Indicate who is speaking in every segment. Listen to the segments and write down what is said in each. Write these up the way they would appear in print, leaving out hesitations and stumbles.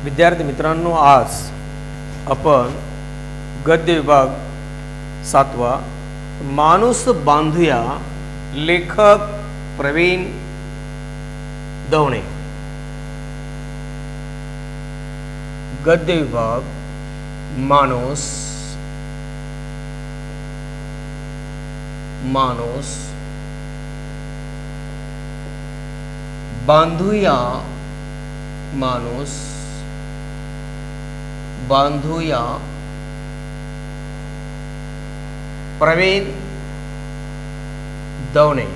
Speaker 1: विद्यार्थी मित्रांनो, आज आपण गद्य विभाग 7वा माणूस बांधूया, लेखक प्रवीण दवणे. गद्य विभाग माणूस बांधूया, माणूस बांधूया, प्रवीण दवणे.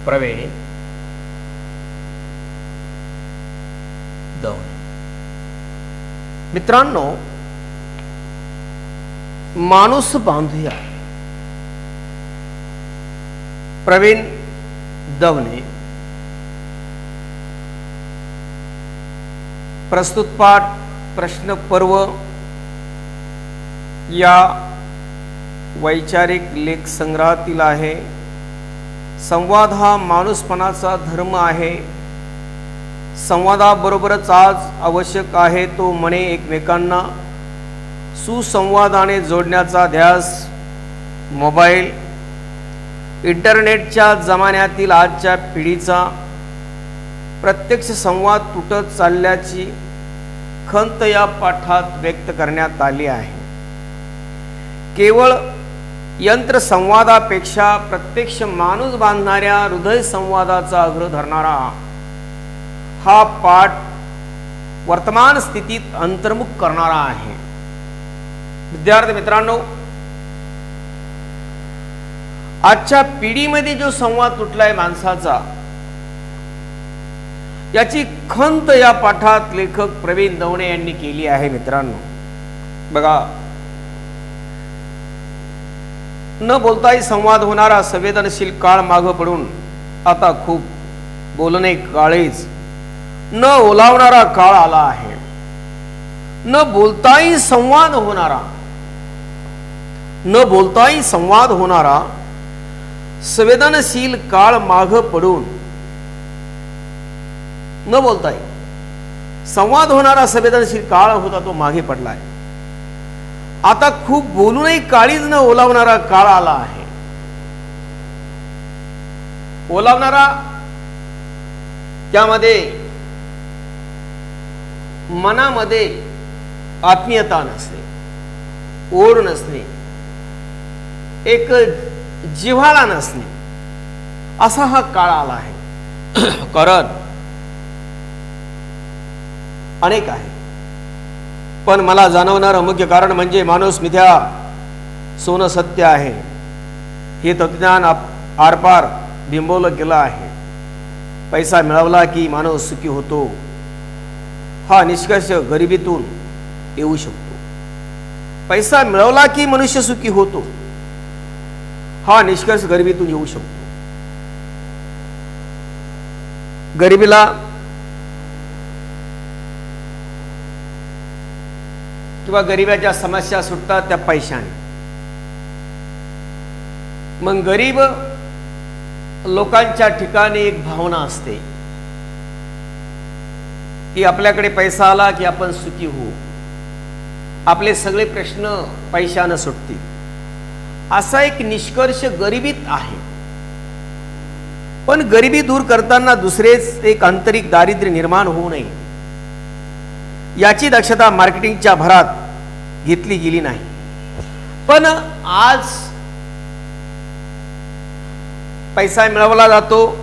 Speaker 1: प्रवीण दवणे. मित्रांनो, माणूस बांधूया, प्रवीण दवणे. प्रस्तुत पाठ प्रश्न पर्व या वैचारिक लेख संग्रहातील आहे. संवाद हा माणूसपणाचा धर्म आहे. संवादाबरोबरच आज आवश्यक आहे तो मने एकमेकांना सुसंवादाने जोडण्याचा ध्यास. मोबाईल इंटरनेटच्या जमान्यातील आजच्या पिढीचा प्रत्यक्ष संवाद तुटत चालल्याची खंत या पाठात व्यक्त करण्यात आली आहे. केवळ यंत्र संवादापेक्षा प्रत्यक्ष माणूस बांधणाऱ्या हृदय संवादाचा अग्र धरणारा हा पाठ वर्तमान स्थितीत अंतर्मुख करणारा आहे. विद्यार्थी मित्रांनो, आजच्या पिढीमध्ये जो संवाद तुटलाय माणसाचा, याची खंत या पाठात लेखक प्रवीण दवणे यांनी केली आहे. मित्रांनो बघा, न बोलताही संवाद होणारा संवेदनशील काळ मागे पडून आता खूप बोलणे काळीच न ओलावणारा काळ आला आहे. न बोलताही संवाद होणारा संवेदनशील काळ मागे पडून, न बोलताही संवाद होणारा संवेदनशील काळ होता तो मागे पडलाय. आता खूप बोलूनही काळीज न ओलावणारा काळ आला आहे. ओलावणारा त्यामध्ये मनामध्ये आत्मीयता नसणे, ओढ नसणे, एक जिव्हाळा नसणे, असा हा काळ आला आहे. कारण अनेक आहे, पण मला जाणवणारं मुख्य कारण म्हणजे माणूस मिथ्या, सोनं सत्य आहे हे तत्वज्ञान आरपार बिंबवलं गेलं आहे. पैसा मिळवला की माणूस सुखी होतो हा निष्कर्ष गरिबीतून येऊ शकतो. पैसा मिळवला की मनुष्य सुखी होतो हा निष्कर्ष गरिबीतून येऊ शकतो. गरिबीला किंवा गरिबाच्या समस्या सुटतात त्या पैशाने. मग गरीब लोकांच्या ठिकाणी एक भावना असते की आपल्याकडे पैसा आला की आपण सुखी होऊ, आपले सगळे प्रश्न पैशानं सुटतील, असा एक निष्कर्ष गरिबीत आहे. पण गरिबी दूर करताना दुसरेच एक आंतरिक दारिद्र्य निर्माण होऊ नये याची दक्षता मार्केटिंगच्या भरात घेतली गेली नाही. पण आज पैसा मिळवला जातो,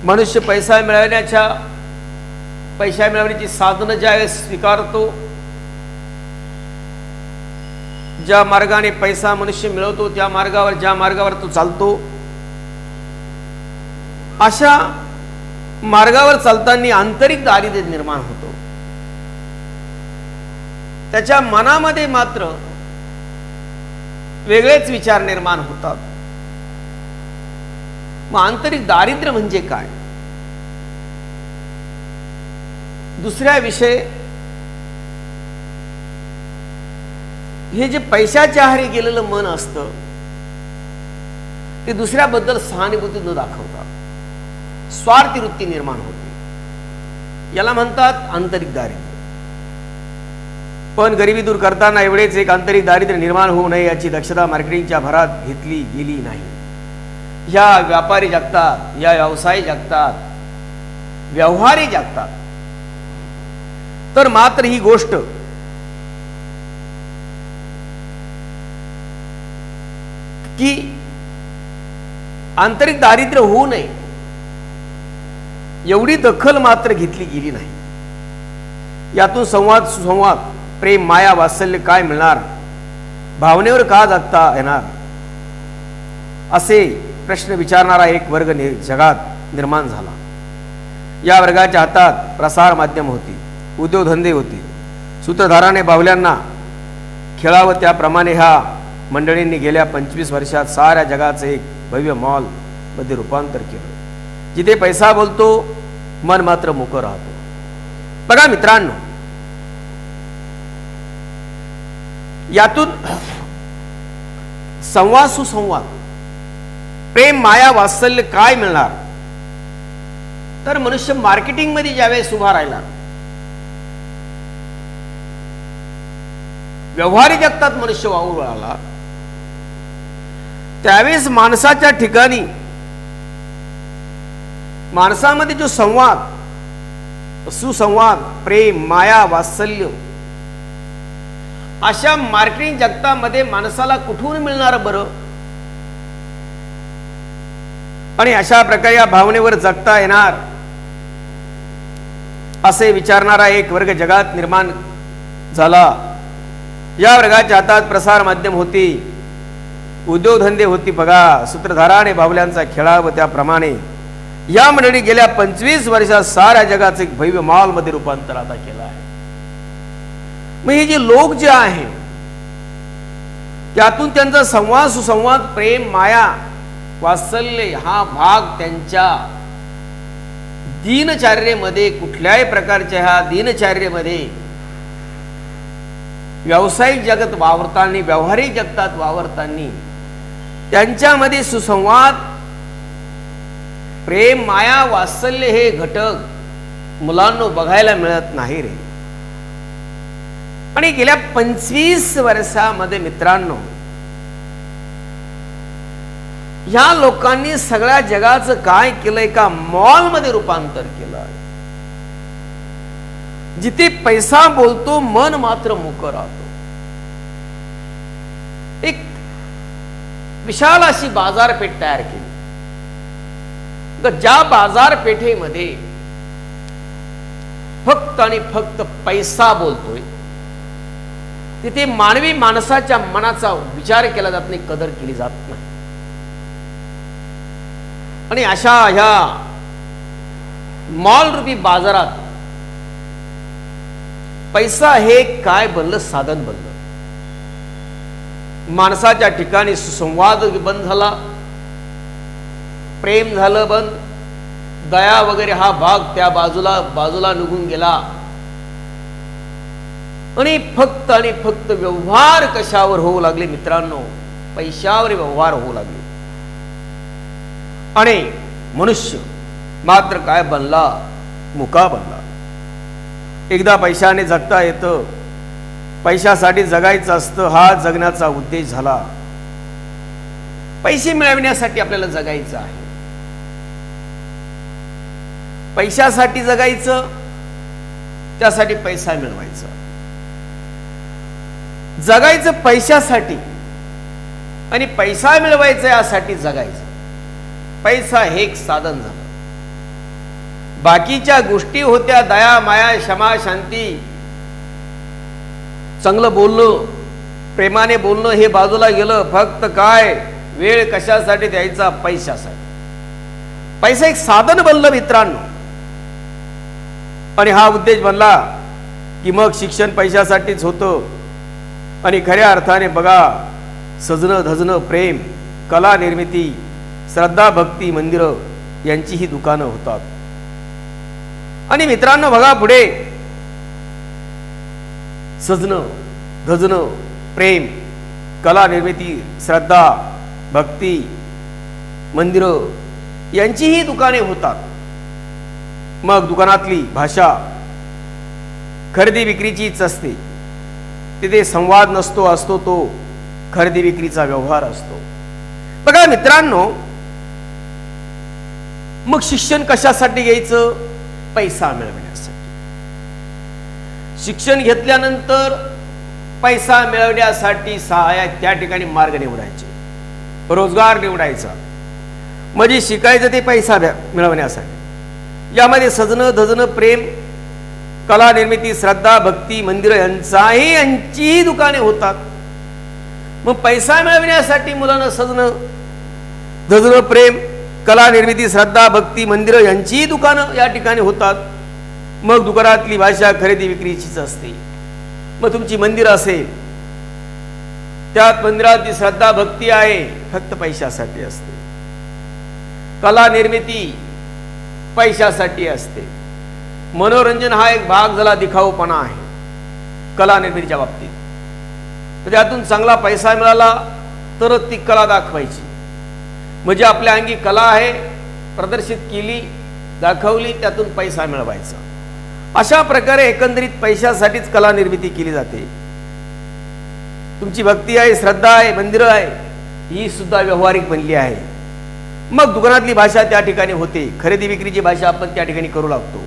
Speaker 1: मनुष्य पैसा मिळवण्याची साधनं ज्यावेळेस स्वीकारतो, ज्या मार्गाने पैसा मनुष्य मिळवतो त्या मार्गावर, ज्या मार्गावर तो चालतो, अशा मार्गावर चालताना आंतरिक दारिद्र्य निर्माण होतो. त्याच्या मनामध्ये मात्र वेगळेच विचार निर्माण होतात. मग आंतरिक दारिद्र्य म्हणजे काय? दुसऱ्या विषय हे जे पैशाच्या आहारी गेलेलं मन असतं ते दुसऱ्याबद्दल सहानुभूती न दाखवता स्वार्थी वृत्ती निर्माण होते. याला म्हणतात आंतरिक दारिद्र्य. पण गरिबी दूर करताना एवढेच एक आंतरिक दारिद्र्य निर्माण होऊ नये याची दक्षता मार्केटिंगच्या भरात घेतली गेली नाही. या व्यापारी जगतात, या व्यवसाय जगतात, व्यवहारी जगतात. तर मात्र ही गोष्ट की आंतरिक दारिद्र्य होऊ नये एवढी दखल मात्र घेतली गेली नाही. यातून संवाद, सुसंवाद, प्रेम, माया, वात्सल्य काय मिळणार, भावनेवर का जगता येणार, असे प्रश्न विचारणारा एक वर्ग जगात निर्माण झाला. या वर्गाच्या हातात प्रसार माध्यम होती, उद्योगधंदे होते. सूत्रधाराने बाहुल्यांना खेळावं त्याप्रमाणे ह्या मंडळींनी गेल्या 25 वर्षात साऱ्या जगाचं एक भव्य मॉल मध्ये रूपांतर केलं, जिथे पैसा बोलतो, मन मात्र मुकं राहतो. बघा मित्रांनो, यातून संवाद, सुसंवाद, प्रेम, माया, वात्सल्य काय मिळणार, तर मनुष्य मार्केटिंग मध्ये ज्यावेळेस उभा राहिला, व्यवहारिक जगतात मनुष्य वावरू आला, त्यावेळेस माणसाच्या ठिकाणी माणसामध्ये जो संवाद, सुसंवाद, प्रेम, माया, वात्सल्य अशा मार्केटिंग जगतामध्ये माणसाला कुठून मिळणार बरं, आणि अशा प्रकारे या भावनेवर जगता येणार असे विचारणारा एक वर्ग जगात निर्माण झाला. या वर्गाच्या हातात प्रसार माध्यम होती, उद्योगधंदे होती. बघा, सूत्रधाराने बाहुल्यांचा खेळावं त्याप्रमाणे या मंडळी गेल्या 25 वर्षात साऱ्या जगाचं एक भव्य मॉल मध्ये रूपांतर आता केलं आहे. मग हे जे लोक जे आहे त्यातून त्यांचा संवाद, सुसंवाद, प्रेम, माया, वात्सल्य हा भाग त्यांच्या दिनचर्येमध्ये, कुठल्याही प्रकारच्या ह्या दिनचर्येमध्ये व्यावसायिक जगत वावरताना, व्यावहारिक जगतात वावरताना त्यांच्यामध्ये सुसंवाद, प्रेम, माया, वात्सल्य हे घटक मुलांना बघायला मिळत नाही रे. आणि गेल्या 25 वर्षामध्ये मित्रांनो, ह्या लोकांनी सगळ्या जगाचं काय केलंय, का मॉल मध्ये रूपांतर केलं, जिथे पैसा बोलतो, मन मात्र मुकं राहतो. एक विशाल अशी बाजारपेठ तयार केली. ज्या बाजारपेठेमध्ये फक्त आणि फक्त पैसा बोलतोय, तिथे मानवी माणसाच्या मनाचा विचार केला जात नाही, कदर केली जात नाही. आणि अशा ह्या मॉल रूपी बाजारात पैसा हे काय बनलं, साधन बनलं. माणसाच्या ठिकाणी सुसंवाद बंद झाला, प्रेम झालं बंद, दया वगैरे हा भाग त्या बाजूला निघून गेला. आणि फक्त व्यवहार कशावर होऊ लागले मित्रांनो, पैशावर व्यवहार होऊ लागले. आणि मनुष्य मात्र काय बनला, मुका बनला. एकदा पैशाने जगता येतं, पैशासाठी जगायचं असतं, हा जगण्याचा उद्देश झाला. पैसे मिळवण्यासाठी आपल्याला जगायचं आहे, पैशासाठी जगायचं, त्यासाठी पैसा मिळवायचा. जगायचं पैशासाठी आणि पैसा मिळवायचा यासाठी जगायचं. पैसा हे एक साधन झालं. बाकीच्या गोष्टी होत्या, दया, माया, क्षमा, शांती, चांगलं बोलणं, प्रेमाने बोलणं, हे बाजूला गेलं. फक्त काय, वेळ कशासाठी द्यायचा, पैशासाठी. पैसा एक साधन बनलं मित्रांनो. आणि हा उद्देश बनला की मग शिक्षण पैशासाठीच होतं. आणि खऱ्या अर्थाने बघा, सजणं धजणं, प्रेम, कला निर्मिती, श्रद्धा, भक्ती, मंदिरं यांची ही दुकानं होतात. आणि मित्रांनो बघा, पुढे सजणं धजणं, प्रेम, कला निर्मिती, श्रद्धा, भक्ती, मंदिरं यांची ही दुकाने होतात. मग दुकानातली भाषा खरेदी विक्रीचीच असते. तिथे संवाद नसतो, असतो तो खरेदी विक्रीचा व्यवहार असतो. बघा मित्रांनो, मग शिक्षण कशासाठी घ्यायचं? पैसा मिळवण्यासाठी. शिक्षण घेतल्यानंतर पैसा मिळवण्यासाठी त्या ठिकाणी मार्ग निवडायचे, रोजगार निवडायचा. म्हणजे शिकायचं ते पैसा मिळवण्यासाठी. यामध्ये सजणं धजणं, प्रेम, कला निर्मिती, श्रद्धा, भक्ती, मंदिर यांचीही दुकाने होतात. मग पैसा मिळवण्यासाठी मुलांना सजणं धजणं, प्रेम, कला निर्मिती, श्रद्धा, भक्ती, मंदिर यांचीही दुकानं या ठिकाणी होतात. मग दुकानातली भाषा खरेदी विक्रीचीच असते. मग तुमची मंदिर असेल, त्यात मंदिरातली श्रद्धा भक्ती आहे, फक्त पैशासाठी असते. कला निर्मिती पैशासाठी असते. मनोरंजन हा एक भाग झाला, दिखाऊपणा आहे कला निर्मितीच्या बाबतीत. तर त्यातून चांगला पैसा मिळाला तरच ती कला दाखवायची. म्हणजे आपल्या अंगी कला आहे, प्रदर्शित केली, दाखवली, त्यातून पैसा मिळवायचा. अशा प्रकारे एकंदरीत पैशासाठीच कला निर्मिती केली जाते. तुमची भक्ती आहे, श्रद्धा आहे, मंदिरं आहे, ही सुद्धा व्यवहारिक बनली आहे. मग दुकानातली भाषा त्या ठिकाणी होते, खरेदी विक्रीची भाषा आपण त्या ठिकाणी करू लागतो.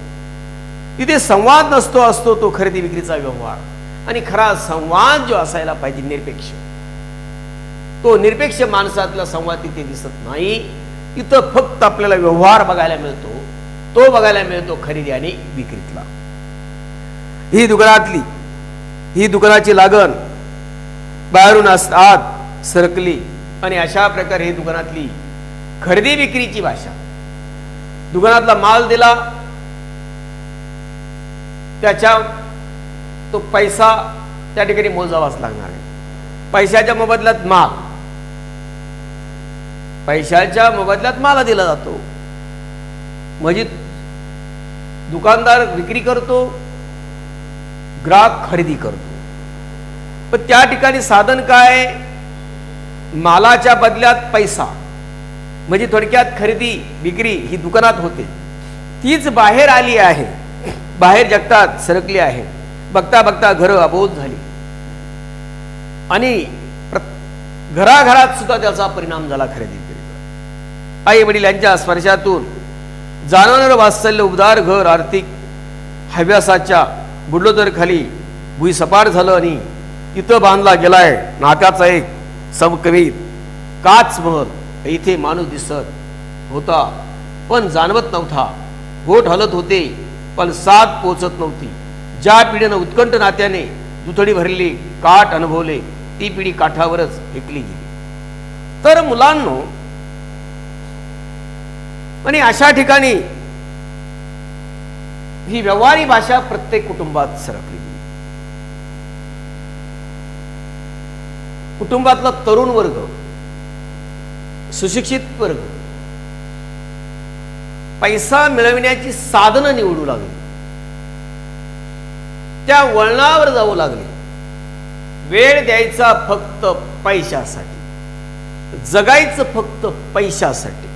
Speaker 1: तिथे संवाद नसतो, असतो तो खरेदी विक्रीचा व्यवहार. आणि खरा संवाद जो असायला पाहिजे निरपेक्ष, तो निरपेक्ष माणसातला संवाद तिथे दिसत नाही. तिथं फक्त आपल्याला व्यवहार बघायला मिळतो, तो बघायला मिळतो खरेदी आणि विक्रीतला. ही दुकानाची लागण बाहेरून आत सरकली आणि अशा प्रकारे ही दुकानातली खरेदी विक्रीची भाषा. दुकानातला माल दिला, त्याच्या तो पैसा त्या ठिकाणी मोजावाच लागणार आहे. पैशाच्या मोबदल्यात माल, पैशाच्या मोबदल्यात माल दिला जातो. म्हणजे दुकानदार विक्री करतो, ग्राहक खरेदी करतो. पण त्या ठिकाणी साधन काय? मालाच्या बदल्यात पैसा. म्हणजे थोडक्यात खरेदी विक्री ही दुकानात होते, तीच बाहेर आली आहे, बाहेर जगतात सरकली आहे. बघता बघता घरं अबोध झाली आणि घराघरात सुद्धा त्याचा परिणाम झाला खरेदी विक्रीचा. आई वडील यांच्या स्पर्शातून जाणवणारं वात्सल्य, उबदार घर आर्थिक हव्यासाच्या बुडलोदर खाली भुईसपाट झालं आणि इथं बांधला गेलाय नात्याचा एक सबकवीत काच महल. इथे माणूस दिसत होता पण जाणवत नव्हता, होठ हलत होते पण साथ पोचत नव्हती. ज्या पिढीनं उत्कंठ नात्याने दुथडी भरली काठ अनुभवले, ती पिढी काठावरच फेकली गेली. तर मुलांनो, आणि अशा ठिकाणी ही व्यवहारी भाषा प्रत्येक कुटुंबात सरकली. कुटुंबातला तरुण वर्ग, सुशिक्षित वर्ग पैसा मिळविण्याची साधनं निवडू लागली, त्या वळणावर जाऊ लागले. वेळ द्यायचा फक्त पैशासाठी, जगायचं फक्त पैशासाठी.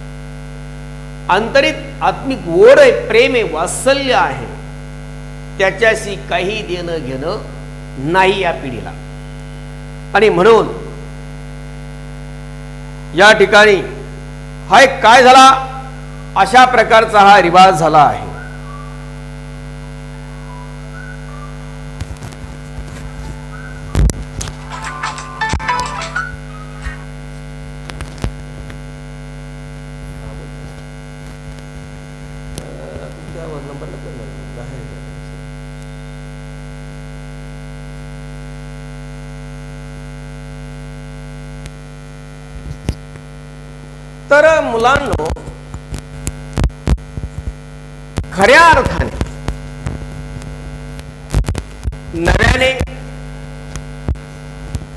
Speaker 1: आंतरिक आत्मिक ओढ आहे, प्रेम आहे, वात्सल्य आहे, त्याच्याशी काही देणं घेणं नाही या पिढीला. आणि म्हणून या ठिकाणी हा एक काय झाला, अशा प्रकारचा हा रिवाज झाला आहे. तर मुलांनो, खऱ्या अर्थाने नव्याने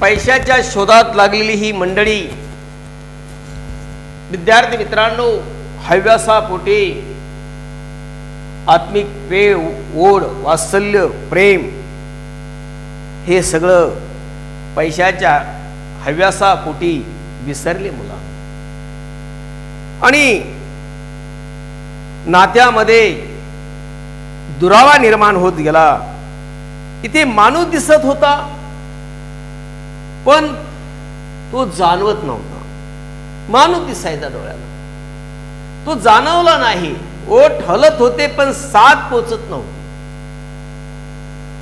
Speaker 1: पैशाच्या शोधात लागलेली ही मंडळी, विद्यार्थी मित्रांनो, हव्यासापोटी आत्मिक प्रेम, ओढ, वात्सल्य, प्रेम हे सगळं पैशाच्या हव्यासापोटी विसरले मुलं. आणि नात्यामध्ये दुरावा निर्माण होत गेला. इथे माणूस दिसत होता पण तो जाणवत नव्हता. माणूस दिसायचा डोळ्याला, तो जाणवला नाही. ओठ हलत होते पण साथ पोचत नव्हती.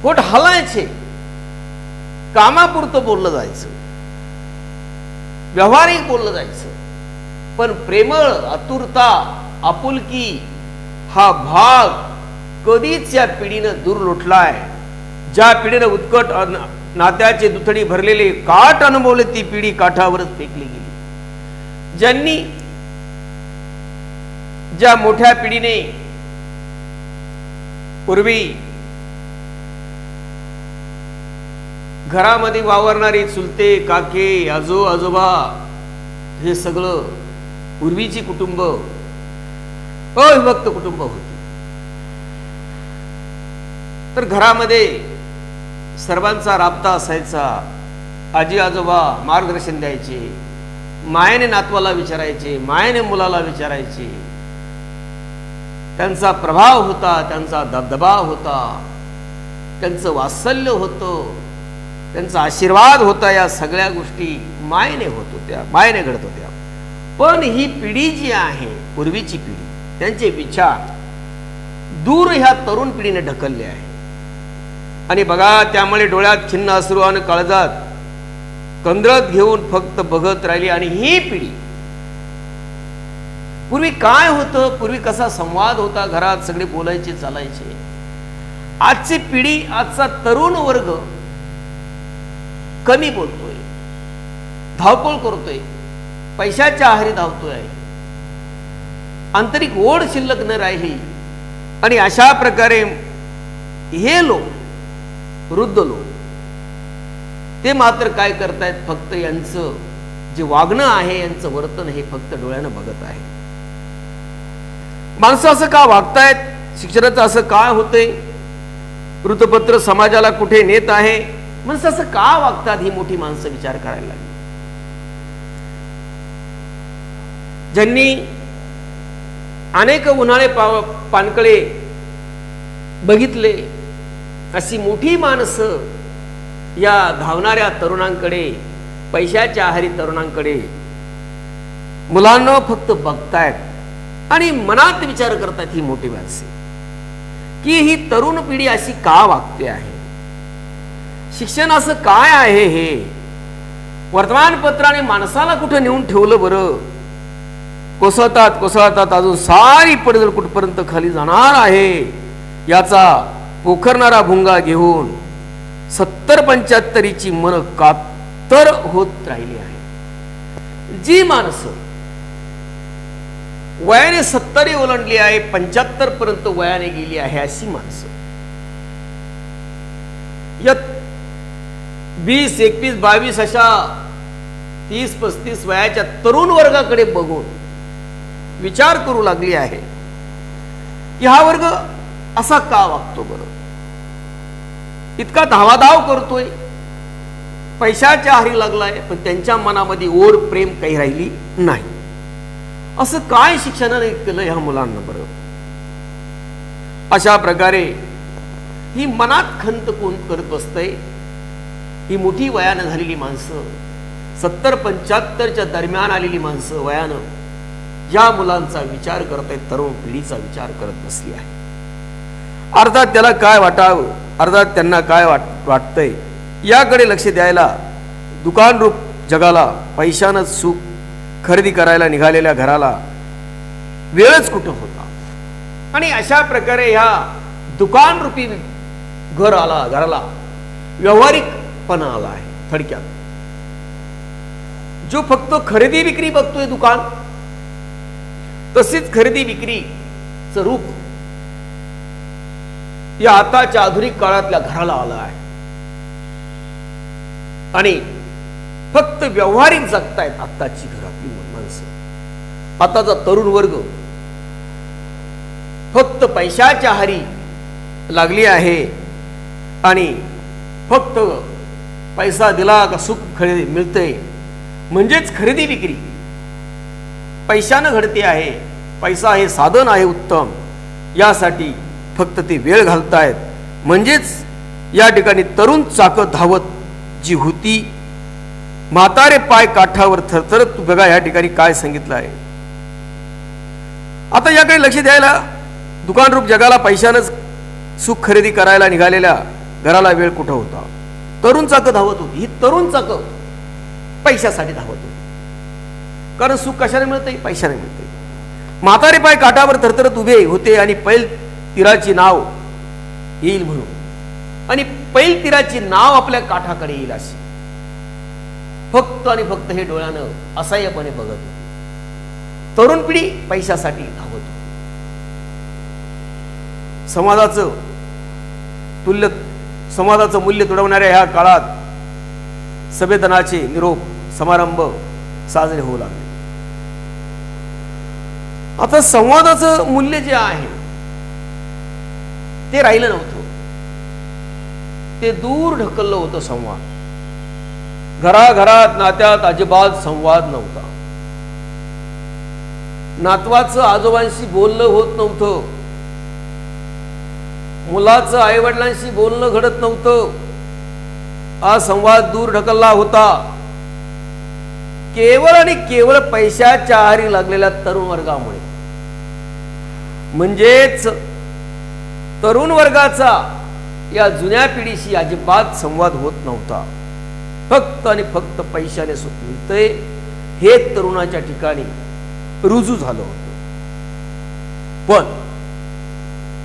Speaker 1: ओठ हलायचे, कामापुरतं बोललं जायचं, व्यवहारिक बोललं जायचं, पण प्रेमळ, आतुरता, आपुलकी हा भाग कधीच या पिढीनं दूर लोटलाय. ज्या पिढीनं उत्कट नात्याचे दुथडी भरलेले काठ अनुभवले ती पिढी काठावरच फेकली गेली. ज्यांनी, ज्या मोठ्या पिढीने पूर्वी घरामध्ये वावरणारे चुलते, काके, आजोबा हे सगळं पूर्वीची कुटुंब अविभक्त कुटुंब होती. तर घरामध्ये सर्वांचा राबता असायचा. आजी आजोबा मार्गदर्शन द्यायचे, मायेने नातवाला विचारायचे, मायेने मुलाला विचारायचे. त्यांचा प्रभाव होता, त्यांचा दबदबा होता, त्यांचं वात्सल्य होतं, त्यांचा आशीर्वाद होता. या सगळ्या गोष्टी मायेने होत होत्या, मायेने घडत होत्या. पण ही पिढी जी आहे, पूर्वीची पिढी, त्यांचे विचार दूर ह्या तरुण पिढीने ढकलले आहे. आणि बघा, त्यामुळे डोळ्यात खिन्न अश्रू आणि काळजात कंदरत घेऊन फक्त बघत राहिली. आणि ही पिढी, पूर्वी काय होतं, पूर्वी कसा संवाद होता घरात, सगळे बोलायचे, चालायचे. आजची पिढी, आजचा तरुण वर्ग कमी बोलतोय, धावपळ करतोय, पैशाच्या आहारी धावतोय, आंतरिक ओढ शिल्लक न राहिली. आणि अशा प्रकारे हे लोक, वृद्ध लोक, ते मात्र काय करतायत, फक्त यांचं जे वागणं आहे, यांचं वर्तन हे फक्त डोळ्यानं बघत आहे. माणसं असं का वागतायत, शिक्षणाचं असं काय होतंय, वृत्तपत्र समाजाला कुठे नेत आहे, माणसं असं का वागतात, ही मोठी माणसं विचार करायला लागली. ज्यांनी अनेक उन्हाळे पानकळे बघितले, अशी मोठी माणसं या धावणाऱ्या तरुणांकडे, पैशाच्या आहारी तरुणांकडे, मुलांना फक्त बघतायत आणि मनात विचार करतात ही मोठी माणसे, की ही तरुण पिढी अशी का वागते आहे, शिक्षण असं काय आहे. हे वर्तमानपत्राने माणसाला कुठं नेऊन ठेवलं बरं. कोसळतात अजून सारी पडझड कुठपर्यंत खाली जाणार आहे याचा पोखरणारा भुंगा घेऊन 70-75ची मन कातर होत राहिली आहे. जी माणसं वयाने 70 ओलांडली आहे, 75 पर्यंत वयाने गेली आहे, अशी माणसं या 20, 21, 22 अशा 30-35 वयाच्या तरुण वर्गाकडे बघून विचार करू लागली आहे की हा वर्ग असा का वागतो बरं, इतका धावाधाव करतोय, पैशाच्या आहारी लागलाय, पण त्यांच्या मनामध्ये ओढ, प्रेम काही राहिली नाही. असं काय शिक्षणाने केलं ह्या मुलांना बरं. अशा प्रकारे ही मनात खंत कोण करत बसतंय. ही मोठी वयानं झालेली माणसं, 70-75च्या दरम्यान आलेली माणसं वयानं या मुलांचा विचार करत आहेत, तरुण पिढीचा विचार करत बसली आहे. अर्थात त्याला काय वाटावं, अर्थात त्यांना काय वाटतंय याकडे लक्ष द्यायला दुकान रूप जगाला, पैशानं सुख खरेदी करायला निघालेल्या घराला वेळच कुठं होता. आणि अशा प्रकारे ह्या दुकान रूपी घराला व्यवहारिकपणा आला आहे थडक्यात. जो फक्त खरेदी विक्री बघतोय दुकान, तशीच खरेदी विक्रीचं रूप या आताच्या आधुनिक काळातल्या घराला आलं आहे. आणि फक्त व्यवहारिक जगतायत आताची घरातली माणसं. आताचा तरुण वर्ग फक्त पैशाच्या आहारी लागली आहे आणि फक्त पैसा दिला का सुख खरेदी मिळते, म्हणजेच खरेदी विक्री पैशानं घडते आहे. पैसा हे साधन आहे उत्तम, यासाठी फक्त ते वेळ घालतायत. म्हणजेच या ठिकाणी तरुण चाकं धावत जी होती, म्हातारे पाय काठावर थरथरत. बघा या ठिकाणी काय सांगितलं आहे. आता याकडे लक्ष द्यायला, दुकानरूप जगाला पैशानंच सुख खरेदी करायला निघालेल्या घराला वेळ कुठं होता. तरुण चाकं धावत होती. ही तरुण चाकं पैशासाठी धावत होती. कारण सुख कशाने मिळते? पैशाने मिळते. म्हातारे पाय काठावर थरथरत उभे होते आणि पैल तीराची नाव येईल म्हणून, आणि पैल तीराची नाव आपल्या काठाकडे येईल अशी फक्त आणि फक्त हे डोळ्यानं असह्यपणे बघत होते. तरुण पिढी पैशासाठी धावत होती. समाजाचं मूल्य तुडवणाऱ्या ह्या काळात सभेतनाचे निरोप समारंभ साजरे होऊ लागले. आता संवादाचं मूल्य जे आहे ते राहिलं नव्हतं. ते दूर ढकललं होतं. संवाद घराघरात नात्यात अजिबात संवाद नव्हता. नातवाचं आजोबांशी बोलणं होत नव्हतं. मुलाचं आईवडिलांशी बोलणं घडत नव्हतं. हा संवाद दूर ढकलला होता. केवळ आणि केवळ पैशाच्या आहारी लागलेल्या तरुण वर्गामुळे. म्हणजेच तरुण वर्गाचा या जुन्या पिढीशी अजिबात संवाद होत नव्हता. फक्त आणि फक्त पैशाने सुख मिळतंय हे तरुणाच्या ठिकाणी रुजू झालं होतं. पण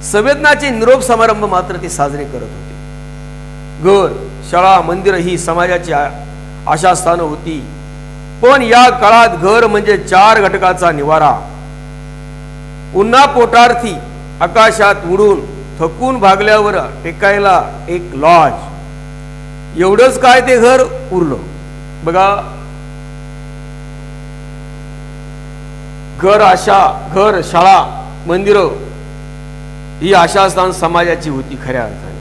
Speaker 1: संवेदनाचे निरोप समारंभ मात्र ते साजरे करत होते. घर, शाळा, मंदिर ही समाजाची आशास्थानं होती. पण या काळात घर म्हणजे 4 घटकाचा निवारा. पुन्हा पोटार्थी आकाशात उडून थकून भागल्यावर टेकायला एक लॉज, एवढंच काय ते घर उरलं. बघा, घर, शाळा, मंदिरं ही आशास्थान समाजाची होती खऱ्या अर्थाने.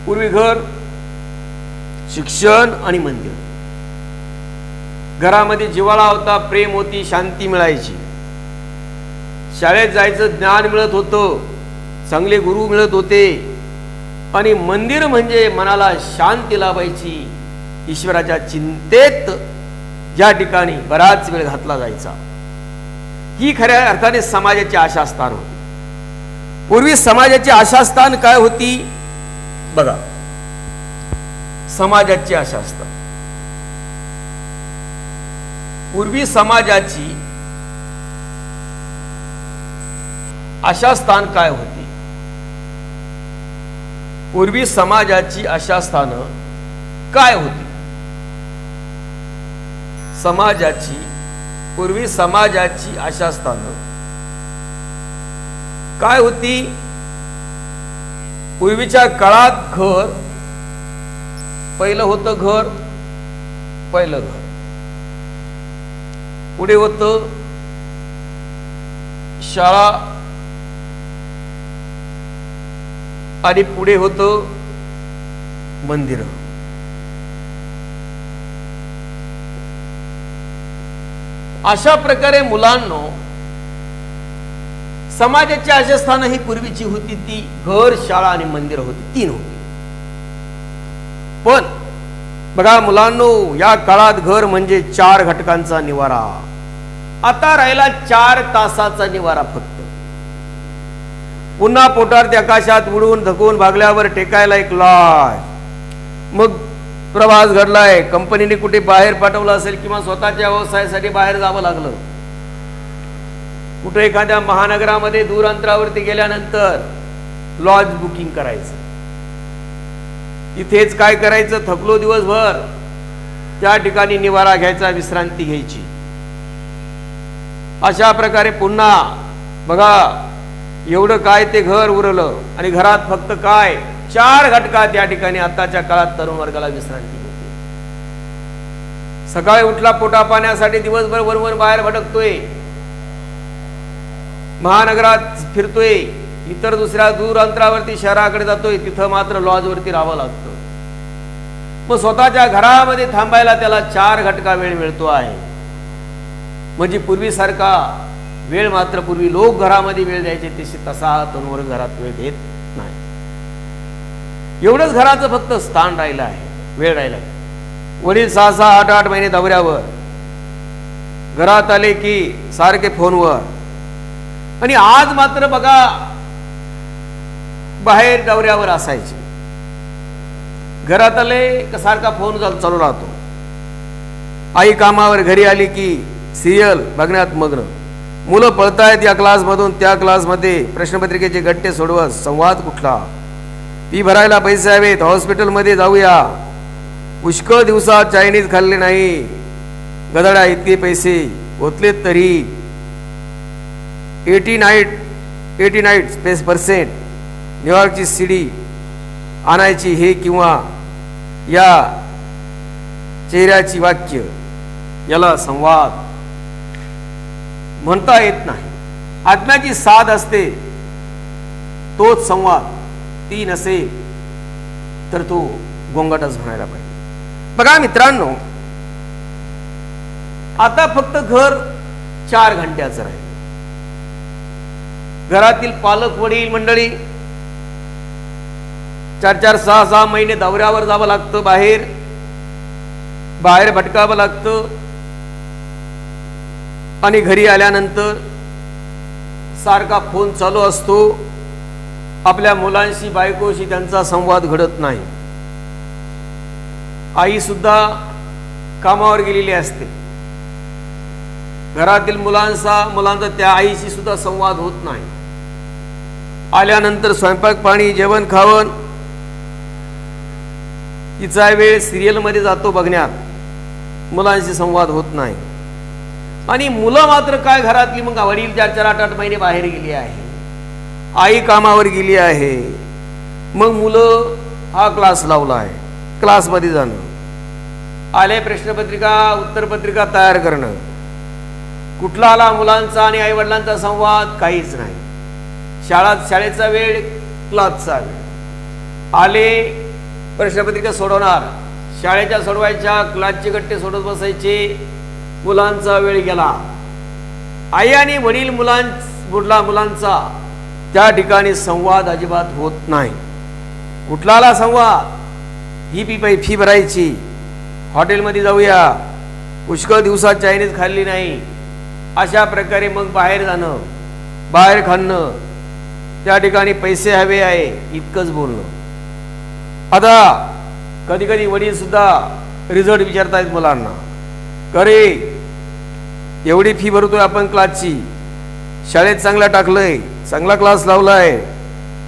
Speaker 1: पूर्वी घर, शिक्षण आणि मंदिर. घरामध्ये जिव्हाळा होता, प्रेम होती, शांती मिळायची. शाळेत जायचं ज्ञान मिळत होतं, चांगले गुरु मिळत होते. आणि मंदिर म्हणजे मनाला शांती लाभायची. ईश्वराच्या चिंतेत या ठिकाणी बराच वेळ घातला जायचा. ही खऱ्या अर्थाने समाजाची आशास्थान होती. पूर्वी समाजाची आशास्थान काय होती? बघा, समाजाची आशास्थान. पूर्वी समाजाची आशास्थान काय होती? पूर्वी समाजाची आशास्थानं काय होती? पूर्वी समाजाची आशास्थानं काय होती? पूर्वीच्या काळात घर, पहिलं होतं घर, पहिलं घर. पुढे होतं शाळा, आणि पुढे होतं मंदिर. अशा प्रकारे मुलांनो, समाजाची आशास्थानं ही पूर्वीची होती ती घर, शाळा आणि मंदिर होती. 3 होती. पण बघा मुलांनो, या काळात घर म्हणजे 4 घटकांचा निवारा. आता राहिला 4 तासाचा निवारा फक्त. पुन्हा पोटार्थी आकाशात उडून धकून भागल्यावर टेकायला एक लॉज. मग प्रवास घडलाय, कंपनीने कुठे बाहेर पाठवलं असेल किंवा स्वतःच्या व्यवसायासाठी बाहेर जावं लागलं. कुठे एखाद्या महानगरामध्ये दूर अंतरावरती गेल्यानंतर लॉज बुकिंग करायचं. इथेच काय करायचं, थकलो दिवसभर, त्या ठिकाणी निवारा घ्यायचा, विश्रांती घ्यायची. अशा प्रकारे पुन्हा बघा, एवढं काय ते घर उरलं. आणि घरात फक्त काय 4 घटकात या ठिकाणी आताच्या काळात तरुण वर्गाला विश्रांती मिळते. सकाळी उठला पोटा पाण्यासाठी दिवसभर वरवर बाहेर भटकतोय, महानगरात फिरतोय, इतर दुसऱ्या दूर अंतरावरती शहराकडे जातोय, तिथं मात्र लॉजवरती राहावं लागतं. मग स्वतःच्या घरामध्ये थांबायला त्याला 4 घटका वेळ मिळतो आहे. म्हणजे पूर्वीसारखा वेळ मात्र पूर्वी लोक घरामध्ये वेळ द्यायचे तसा तनुवर घरात वेळ देत नाही. एवढंच घराचं फक्त स्थान राहिलं आहे, वेळ राहिला आहे. वडील 6-6, 8-8 महिने दौऱ्यावर, घरात आले की सारखे फोनवर. आणि आज मात्र बघा बाहेर दौऱ्यावर असायचे, घरात आले का सारखा फोन चालू राहतो. आई कामावर घरी आली की सिरियल बघण्यात मग्न. मुलं पळतायत या क्लासमधून त्या क्लासमध्ये, प्रश्नपत्रिकेचे गट्टे सोडवत. संवाद कुठला? फी भरायला पैसे हवेत, हॉस्पिटलमध्ये जाऊया. पुष्कळ दिवसात चायनीज खाल्ले नाही, गदड्या इतके पैसे ओतलेत तरी 89% न्यूयॉर्कची सीडी आणायची. हे किंवा या चेहऱ्याची वाक्य, याला संवाद म्हणता येत नाही. आत्म्याची साध असते तोच संवाद, ती नसेल तर तो गोंगाटच म्हणायला पाहिजे. बघा मित्रांनो, आता फक्त घर 4 घंट्याचं राहील. घरातील पालक वडील मंडळी 4-4, 6-6 महिने दौऱ्यावर जावं लागतं, बाहेर भटकावं लागतं. आणि घरी आल्यानंतर सारखा फोन चालू असतो. आपल्या मुलांशी बायकोशी त्यांचा संवाद घडत नाही. आई सुद्धा कामावर गेलेली असते. घरातील मुलांचा त्या आईशी सुद्धा संवाद होत नाही. आल्यानंतर स्वयंपाक पाणी जेवण खावण, तिचा वेळ सिरियल मध्ये जातो बघण्यात, मुलांशी संवाद होत नाही. आणि मुलं मात्र काय, घरातली मग वडील 4-4, 8-8 महिने बाहेर गेली आहे, आई कामावर गेली आहे. मग मुलं हा क्लास लावला आहे, क्लासमध्ये जाणं, आले प्रश्नपत्रिका उत्तरपत्रिका तयार करणं. कुठला आला मुलांचा आणि आई वडिलांचा संवाद? काहीच नाही. शाळेचा वेळ, क्लासचा वेळ. आले प्रश्नपत्रिका सोडवणार, शाळेच्या सोडवायच्या, क्लासचे गट्टे सोडत बसायचे, मुलांचा वेळ गेला. आई आणि वडील मुलांचा त्या ठिकाणी संवाद अजिबात होत नाही. कुठला संवाद? ही फी भरायची, हॉटेलमध्ये जाऊया, पुष्कळ दिवसात चायनीज खाल्ली नाही, अशा प्रकारे मग बाहेर जाणं, बाहेर खाणं, त्या ठिकाणी पैसे हवे आहे, इतकंच बोलणं. आता कधी कधी वडील सुद्धा रिझल्ट विचारतायत मुलांना, करे एवढी फी भरतोय आपण क्लासची, शाळेत चांगला टाकलंय, चांगला क्लास लावलाय,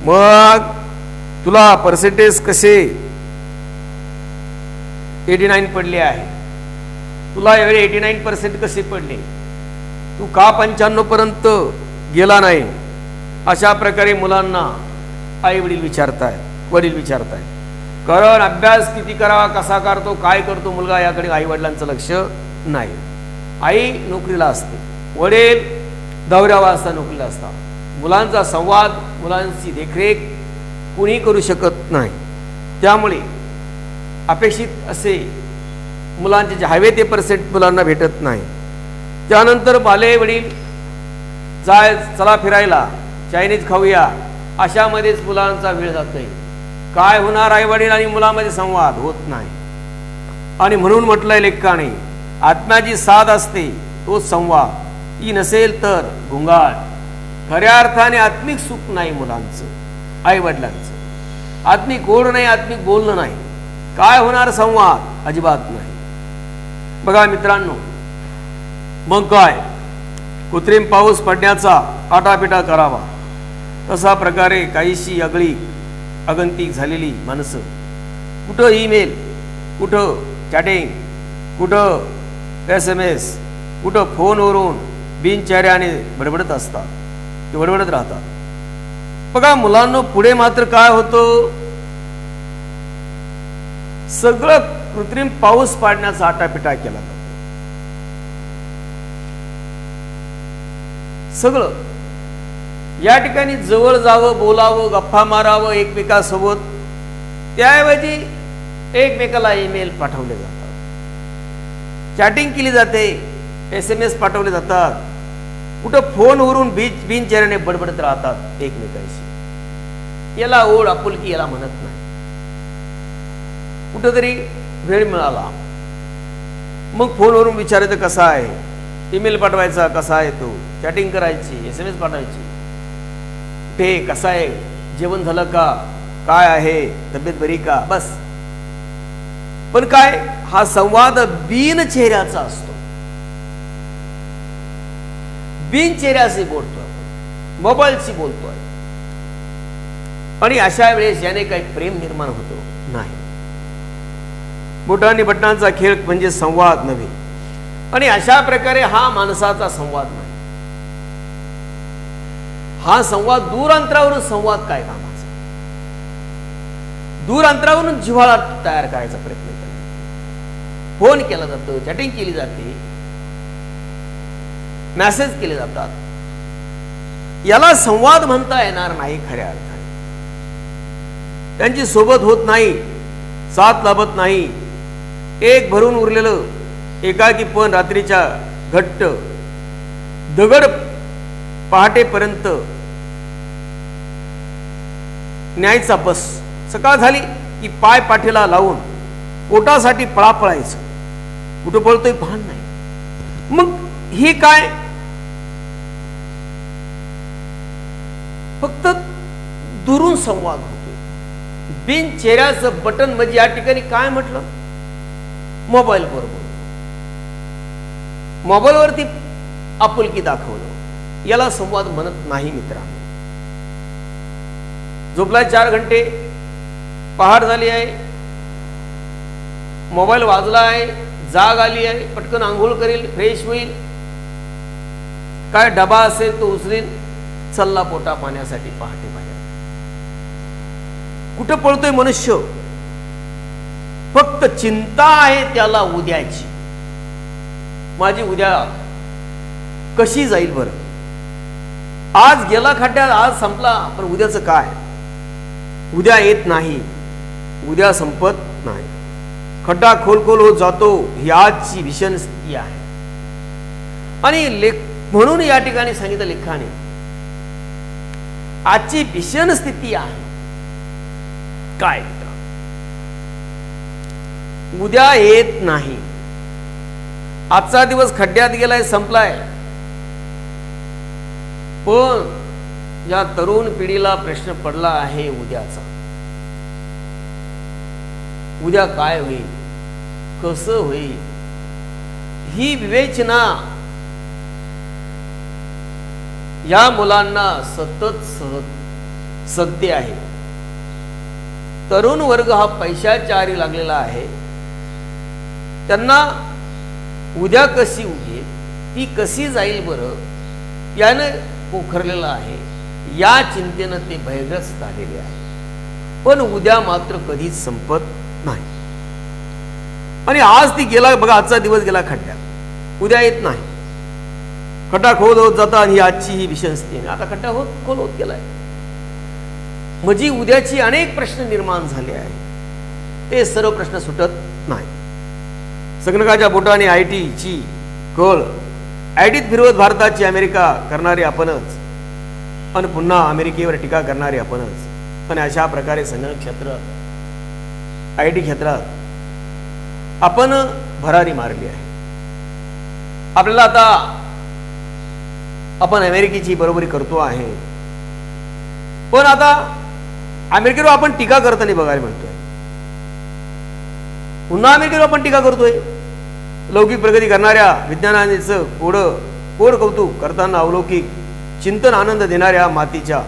Speaker 1: मग तुला पर्सेंटेज कसे 89 पडले आहे, तुला एवढे 89% कसे पडले, तू का 95 पर्यंत गेला नाही? अशा प्रकारे मुलांना आई वडील विचारतायत, वडील विचारतायत. कारण अभ्यास किती करावा, कसा करतो, काय करतो मुलगा, याकडे आई वडिलांचं लक्ष नाही. आई नोकरीला असते, वडील दौऱ्यावर असता, नोकरीला असता. मुलांचा संवाद, मुलांची देखरेख कुणी करू शकत नाही. त्यामुळे अपेक्षित असे मुलांचे जे हवे ते पर्सेंट मुलांना भेटत नाही. त्यानंतर बाले वडील चला फिरायला, चायनीज खाऊया, अशामध्येच मुलांचा वेळ जातोय. काय होणार? आई वडील आणि मुलांमध्ये संवाद होत नाही. आणि म्हणून म्हटलंय लेखकाने, आत्म्याची साध असते तो संवाद, ती नसेल तर गुंगाळ. खऱ्या अर्थाने आत्मिक सुख नाही मुलांचं, आई वडिलांचं. आत्मिक ओढ नाही, आत्मिक बोलणं नाही. काय होणार? संवाद अजिबात नाही. बघा मित्रांनो, मग काय, कृत्रिम पाऊस पडण्याचा आटापिटा करावा, तसा प्रकारे काहीशी आगंतिक झालेली माणसं, कुठं ईमेल, कुठं चॅटिंग, कुठं SMS, कुठं फोनवरून बिनचर्याने बडबडत असतात, ते बडबडत राहतात. बघा मुलांना पुढे मात्र काय होतं, सगळं कृत्रिम पाऊस पाडण्याचा आटापिटा केला जातो. सगळं या ठिकाणी जवळ जावं, बोलावं, गप्पा मारावं एकमेकांसोबत, त्याऐवजी एकमेकाला ईमेल पाठवले जातात, चॅटिंग केली जाते, SMS पाठवले जातात, कुठं फोनवरून बिनचेहऱ्याने बडबडत राहतात एकमेकांशी. याला ओढ आपुलकी याला म्हणत नाही. कुठंतरी वेळ मिळाला मग फोनवरून विचारायचं कसा आहे, ईमेल पाठवायचा कसा आहे, तो चॅटिंग करायची, SMS पाठवायची, ते कसा आहे, जेवण झालं का, काय आहे, तब्येत बरी का, बस. पण काय हा संवाद बिन चेहऱ्याचा असतो. बिन चेहऱ्याशी बोलतोय आपण, मोबाईलशी बोलतोय. आणि अशा वेळेस याने काही प्रेम निर्माण होतो नाही. बोटांनी बटनांचा खेळ म्हणजे संवाद नव्हे. आणि अशा प्रकारे हा माणसाचा संवाद नाही. हा संवाद दूर अंतरावरून संवाद काय कामाचा. दूर अंतरावरून जिव्हाळा तयार करायचा प्रयत्न केला. फोन केला जातो, चॅटिंग केली जाते, मेसेज केले जातात. याला संवाद म्हणता येणार नाही खऱ्या अर्थाने. त्यांची सोबत होत नाही, साथ लाभत नाही. एक भरून उरलेलं एकाकी पण रात्रीच्या घट्ट दगड पहाटेपर्यंत न्यायचा बस. सकाळ झाली की पाय पाठीला लावून पोटासाठी पळापळायचं. कुठं पळतोय भान नाही. मग ही काय फक्त दुरून संवाद होतोय. बिन चेहऱ्याचं बटन म्हणजे या ठिकाणी काय म्हटलं, मोबाईल बरोबर, मोबाईलवरती आपुलकी दाखवलं. याला संवाद म्हणत नाही मित्रांनो. झोपलाय 4 घंटे, पहाट झाली आहे, मोबाईल वाजला आहे, जाग आली आहे, पटकन आंघोळ करेल, फ्रेश होईल, काय डबा असेल तो उचलेल, चल्ला पोटा पाण्यासाठी पहाटे बाहेर. कुठं पळतोय मनुष्य, फक्त चिंता आहे त्याला उद्याची. माझी उद्या कशी जाईल बरं. आज गेला खड्ड्यात, आज संपला, पण उद्याचं काय. उद्या येत नाही, उद्या संपत नाही, खड्डा खोल होत जातो. ही आजची भीषण स्थिती आहे. आणि म्हणून या ठिकाणी सांगितलं लेखाने, आजची भीषण स्थिती आहे काय, उद्या येत नाही. आजचा दिवस खड्ड्यात गेलाय, संपलाय. पण या तरुण पिढीला प्रश्न पडला आहे उद्याचा. उद्या काय होईल, कसं होईल, ही विवेचना या मुलांना सतत सत्य आहे. तरुण वर्ग हा पैशाच्या आहारी लागलेला आहे. त्यांना उद्या कशी उगेल, ती कशी जाईल बरं, यानं पोखरलेलं आहे. या चिंतेनं ते भयग्रस्त झालेले आहे. पण उद्या मात्र कधीच संपत नाही. आणि आज ती गेला बघा, आजचा दिवस गेला खड्ड्यात, उद्या येत नाही. खड्डा खोल होत जाता. आणि आजची ही भीषण स्थिती, आता खड्डा खोल होत गेलाय. म्हणजे उद्याची अनेक प्रश्न निर्माण झाले आहेत. ते सर्व प्रश्न सुटत नाही. संगणकाच्या बोटाने IT ची कळ आयटीत फिरवत भारताची अमेरिका करणारे आपणच, आणि पुन्हा अमेरिकेवर टीका करणारे आपणच. पण अशा प्रकारे संगणक क्षेत्र, IT क्षेत्रात आपण भरारी मारली आहे. आपल्याला आता आपण अमेरिकेची बरोबरी करतो आहे, पण आता अमेरिकेवर आपण टीका करताना बघायला मिळतोय. पुन्हा अमेरिकेवर आपण टीका करतोय. लौकिक प्रगती करणाऱ्या विज्ञानाचं कोड कौतुक करताना अवलौकिक चिंतन आनंद देणाऱ्या मातीच्या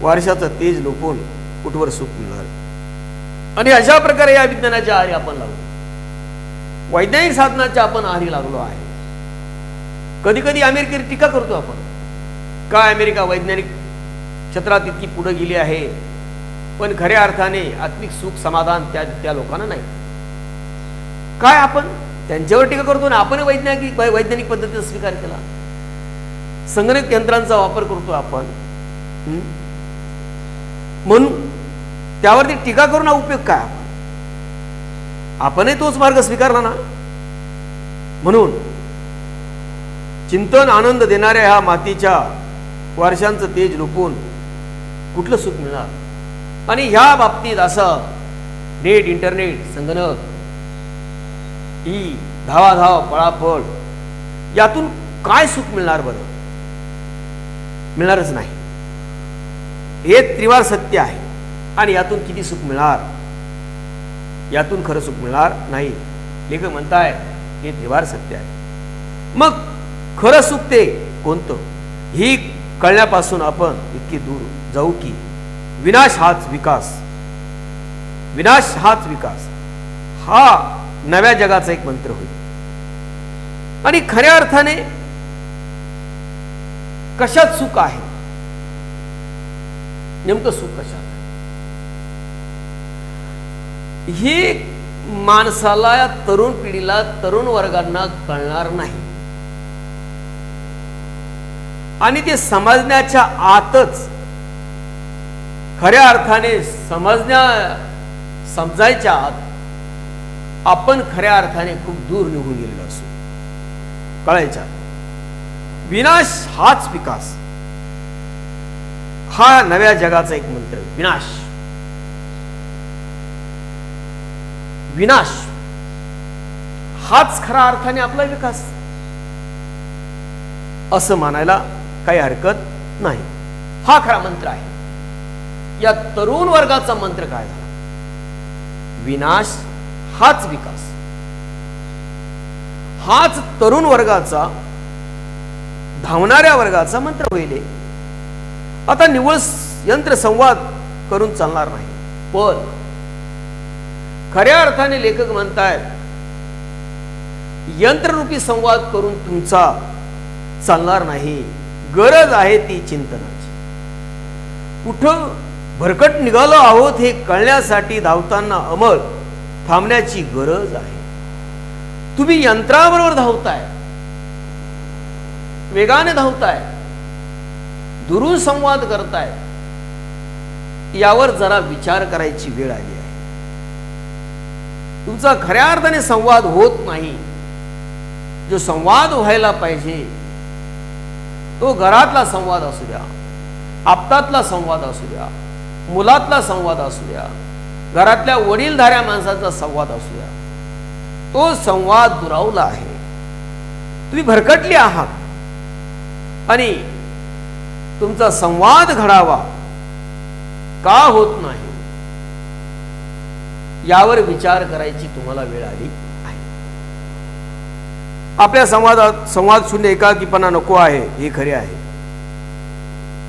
Speaker 1: वारशाचं तेज लोपून कुठवर सुख मिळणार. आणि अशा प्रकारे या विज्ञानाच्या आहारी आपण लागलो, वैज्ञानिक साधनाच्या आपण आहारी लागलो आहे. कधी कधी अमेरिकेवर टीका करतो आपण, काय अमेरिका वैज्ञानिक क्षेत्रात इतकी पुढे गेली आहे, पण खऱ्या अर्थाने आत्मिक सुख समाधान त्या लोकांना नाही. काय आपण त्यांच्यावर टीका करतो ना, आपण वैज्ञानिक पद्धतीचा स्वीकार केला. संगणक यंत्रांचा वापर करतो आपण, म्हणून त्यावरती टीका करून उपयोग काय. आपणही तोच मार्ग स्वीकारला ना. म्हणून चिंतन आनंद देणाऱ्या ह्या मातीच्या वर्षांचं तेज लुपून कुठलं सुख मिळणार? आणि ह्या बाबतीत असं नेट, इंटरनेट, संगणक ही धावाधाव पळापळ, यातून काय सुख मिळणार? बरं, मिळणारच नाही. हे त्रिवार सत्य आहे. आणि यातून किती सुख मिळणार? यातून खरं सुख मिळणार नाही. लेखक म्हणताय हे त्रिवार सत्य आहे. मग खरं सुख ते कोणतं, ही कळण्यापासून आपण इतकी दूर जाऊ की विनाश हाच विकास, विनाश हाच विकास हा नव्या जगाचा एक मंत्र होईल. आणि खऱ्या अर्थाने कशात सुख आहे? नेमकं सुख कशात आहे? हे माणसाला, या तरुण पिढीला, तरुण वर्गांना कळणार नाही. आणि ते समजण्याच्या आतच, खऱ्या अर्थाने समजायच्या आत आपण खऱ्या अर्थाने खूप दूर निघून गेलेलो असू. कळायच्या विनाश हाच विकास हा नव्या जगाचा एक मंत्र. विनाश, विनाश हाच खऱ्या अर्थाने आपला विकास असं मानायला काही हरकत नाही. हा खरा मंत्र आहे. या तरुण वर्गाचा मंत्र काय झाला? विनाश हाच विकास. हाच तरुण वर्गाचा, धावणाऱ्या वर्गाचा मंत्र होईल. आता निव्वळ यंत्र संवाद करून चालणार नाही, पण खऱ्या अर्थाने लेखक म्हणतायत यंत्ररूपी संवाद करून तुमचा चालणार नाही. गरज आहे ती चिंतनाची. कुठं भरकट निघालो आहोत हे कळण्यासाठी धावताना अंमळ थांबण्याची गरज आहे. तुम्ही यंत्राबरोबर धावताय, वेगाने धावताय, दुरून संवाद करताय, यावर जरा विचार करायची वेळ आली आहे. तुमचा खऱ्या अर्थाने संवाद होत नाही. जो संवाद व्हायला पाहिजे तो घरातला संवाद असू द्या, आपतातला संवाद असू द्या, मुलातला संवाद असू द्या, घरातल्या वडीलधाऱ्या माणसाचा संवाद असू द्या, तो संवाद दुरावला आहे. तुम्ही भरकटले आहात आणि तुमचा संवाद घडावा का होत नाही यावर विचार करायची तुम्हाला वेळ आली आहे. आपल्या संवाद शून्य एकाकीपणा नको आहे, हे खरे आहे.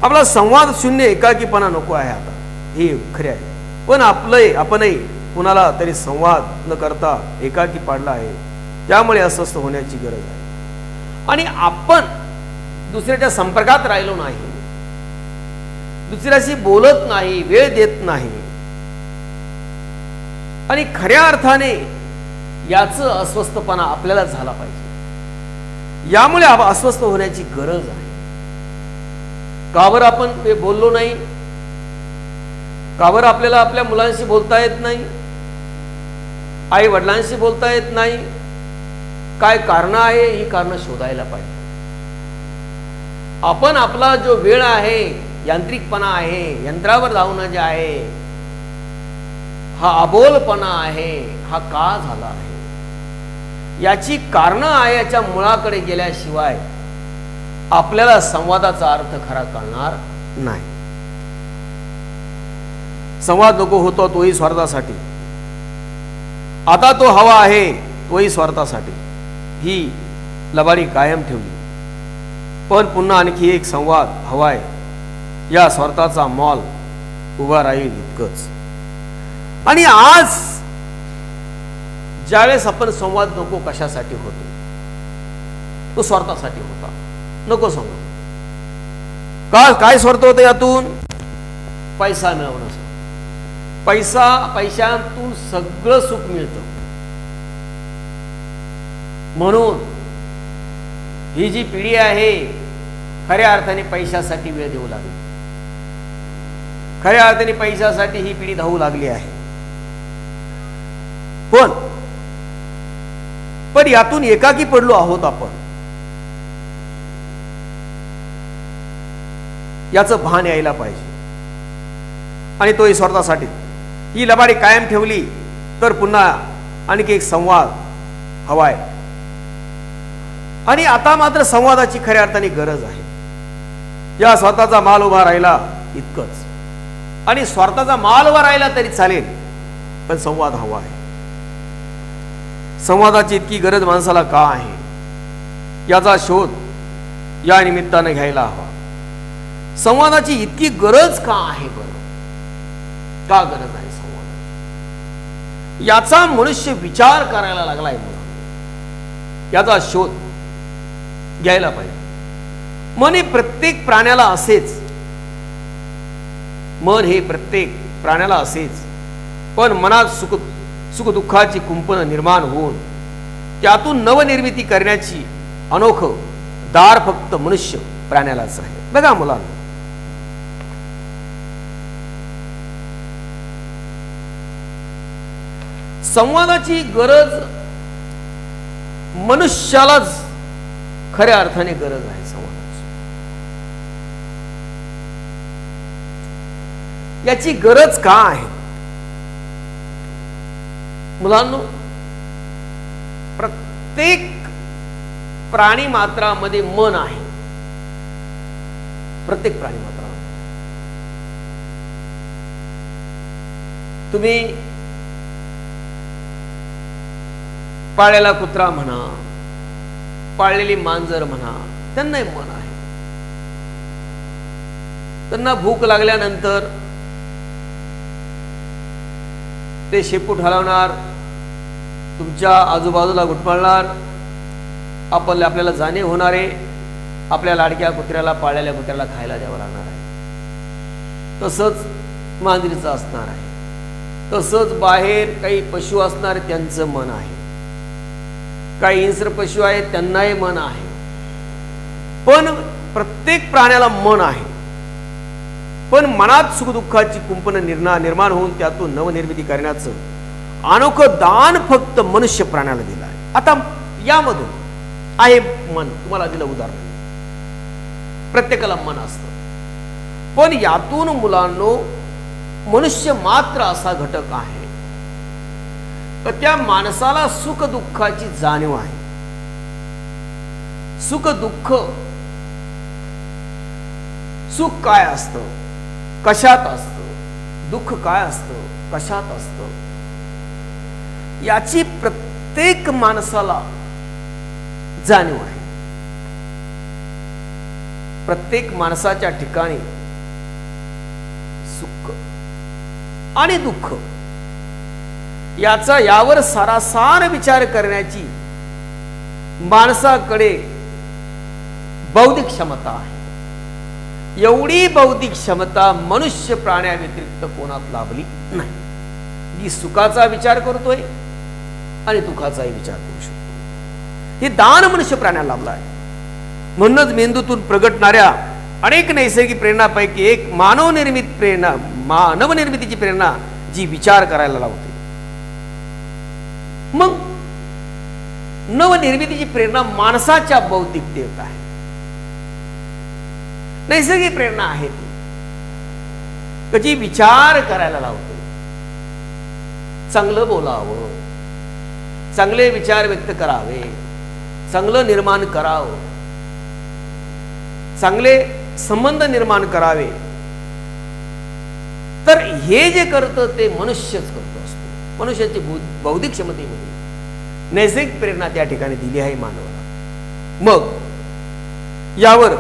Speaker 1: आपला संवाद शून्य एकाकीपणा नको आहे आता, हे खरे आहे. पण आपणही कुणाला तरी संवाद न करता एकाकी पाडला आहे. त्यामुळे अस्वस्थ होण्याची गरज आहे. आणि आपण दुसऱ्याच्या संपर्कात राहिलो नाही, दुसऱ्याशी बोलत नाही, वेळ देत नाही. आणि खऱ्या अर्थाने याचं अस्वस्थपणा आपल्याला झाला पाहिजे. यामुळे अस्वस्थ होण्याची गरज आहे. का बरं आपण बोललो नाही? का बरं आपल्याला आपल्या मुलांशी बोलता येत नाही, आई वडिलांशी बोलता येत नाही? काय कारण आहे? ही कारण शोधायला पाहिजे. आपण आपला जो वेळ आहे, यांत्रिकपणा आहे, यंत्रावर धावणं जे आहे, हा अबोलपणा आहे, हा का झाला आहे? याची कारणं आहे. याच्या मुळाकडे गेल्याशिवाय आपल्याला संवादाचा अर्थ खरा कळणार नाही. संवाद नको होतो तोही स्वार्थासाठी, आता तो हवा आहे तोही स्वार्थासाठी. ही लबाडी कायम ठेवली. पण पुन्हा आणखी एक संवाद हवाय, या स्वार्थाचा मॉल उभा राहील इतकंच. आणि आज ज्यावेळेस आपण संवाद नको कशासाठी होतो, तो स्वार्थासाठी होता. नको संवाद का? काय स्वार्थ होतं यातून? पैसा मिळवणं. पैशातून सगळं सुख मिळतं. म्हणून ही जी पिढी आहे खऱ्या अर्थाने पैशासाठी वेळ देऊ लागली. खऱ्या अर्थाने पैशासाठी ही पिढी धावू लागली आहे. पण यातून एकाकी पडलो आहोत आपण. याचं भान यायला पाहिजे. आणि तोही स्वार्थासाठी. ही लबाडी कायम ठेवली तर पुन्हा आणखी एक संवाद हवाय. आणि आता मात्र संवादाची खऱ्या अर्थाने गरज आहे. या स्वतःचा माल उभा राहिला इतकंच. आणि स्वार्थाचा माल उभा राहिला तरी चालेल, पण संवाद हवा आहे. संवादाची इतकी गरज माणसाला का आहे याचा शोध या निमित्तानं घ्यायला हवा. संवादाची इतकी गरज का आहे बरं? का गरज आहे संवादाची? याचा मनुष्य विचार करायला लागलाय. याचा शोध घ्यायला पाहिजे. मन हे प्रत्येक प्राण्याला असेच. मन हे प्रत्येक प्राण्याला असेच. पण मनात सुखदुःखाची कुंपण निर्माण होऊन त्यातून नवनिर्मिती करण्याची अनोखं दार फक्त मनुष्य प्राण्यालाच आहे. बघा मुलांना, संवादाची गरज मनुष्यालाच खऱ्या अर्थाने गरज आहे. संवादाची याची गरज का आहे मुलांनो? प्रत्येक प्राणी मात्रामध्ये मन आहे. प्रत्येक प्राणी मात्रामध्ये तुम्ही पाळलेला कुत्रा म्हणा, पाळलेली मांजर म्हणा, त्यांनाही मन आहे. त्यांना भूक लागल्यानंतर ते शेपूट हलवणार, तुमच्या आजूबाजूला घुटमळणार. आपल्याला जाणीव होणारे आपल्या लाडक्या कुत्र्याला, पाळलेल्या कुत्र्याला खायला द्यावं लागणार आहे. तसंच मांजरीचं असणार आहे. तसंच बाहेर काही पशु असणार, त्यांचं मन आहे. काही हिंस्र पशु आहेत, त्यांनाही मन आहे. पण प्रत्येक प्राण्याला मन आहे. पण मनात सुखदुःखाची कुंपण निर्माण होऊन त्यातून नवनिर्मिती करण्याचं अनोखं दान फक्त मनुष्य प्राण्याला दिलं आहे. आता यामधून आहे मन. तुम्हाला दिलं उदाहरण. प्रत्येकाला मन असतं. पण यातून मुलांनो मनुष्य मात्र असा घटक आहे तर त्या माणसाला सुख दुःखाची जाणीव आहे. सुख दुःख, सुख काय असतं, कशात असतं, दुःख काय असतं, कशात असतं, याची प्रत्येक माणसाला जाणीव आहे. प्रत्येक माणसाच्या ठिकाणी सुख आणि दुःख यावर सारासार विचार करण्याची माणसाकडे बौद्धिक क्षमता आहे. एवढी बौद्धिक क्षमता मनुष्य प्राण्याव्यतिरिक्त कोणात लाभली नाही. मी सुखाचा विचार करतोय आणि दुःखाचाही विचार करू शकतो. हे दान मनुष्य प्राण्याला लाभलं आहे. म्हणूनच मेंदूतून प्रगटणाऱ्या अनेक नैसर्गिक प्रेरणापैकी एक मानवनिर्मित प्रेरणा, मानवनिर्मितीची प्रेरणा जी विचार करायला लावते. मग नवनिर्मितीची प्रेरणा माणसाच्या बौद्धिकतेत आहे. नैसर्गिक प्रेरणा आहे ती जी विचार करायला लावते. चांगलं बोलावं, चांगले विचार व्यक्त करावे, चांगलं निर्माण करावं, चांगले संबंध निर्माण करावे. तर हे जे करतं ते मनुष्यच करतो असतो. मनुष्याची बौद्धिक क्षमतेमध्ये नैसर्गिक प्रेरणा त्या ठिकाणी दिली आहे मानवाला. मग यावर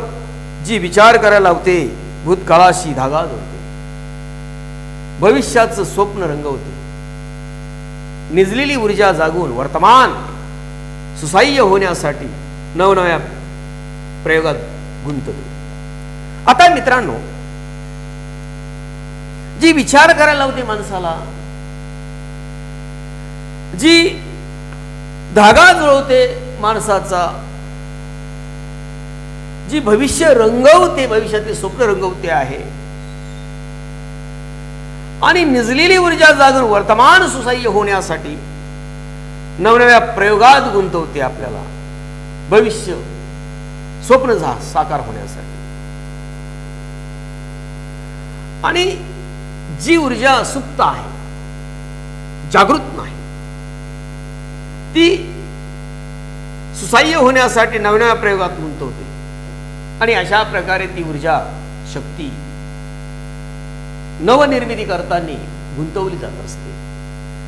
Speaker 1: जी विचार करायला लावते, भूतकाळाशी धागा जोडते, भविष्याचं स्वप्न रंगवते, निजलेली ऊर्जा जागून वर्तमान सुसह्य होण्यासाठी नवनव्या प्रयोगात गुंतते. आता मित्रांनो, जी विचार करायला लावते माणसाला, जी धागा जुळवते माणसाचा, जी भविष्य रंगवते, भविष्यातले स्वप्न रंगवते आहे आणि निजलेली ऊर्जा जागून वर्तमान सुसह्य होण्यासाठी नवनव्या प्रयोगात गुंतवते आपल्याला भविष्य स्वप्न साकार होण्यासाठी. आणि जी ऊर्जा सुप्त आहे, जागृत नाही, ती सुसह्य होण्यासाठी नवनव्या प्रयोगात गुंतवते आणि अशा प्रकारे ती ऊर्जा शक्ती नवनिर्मिती करताना गुंतवली जात असते.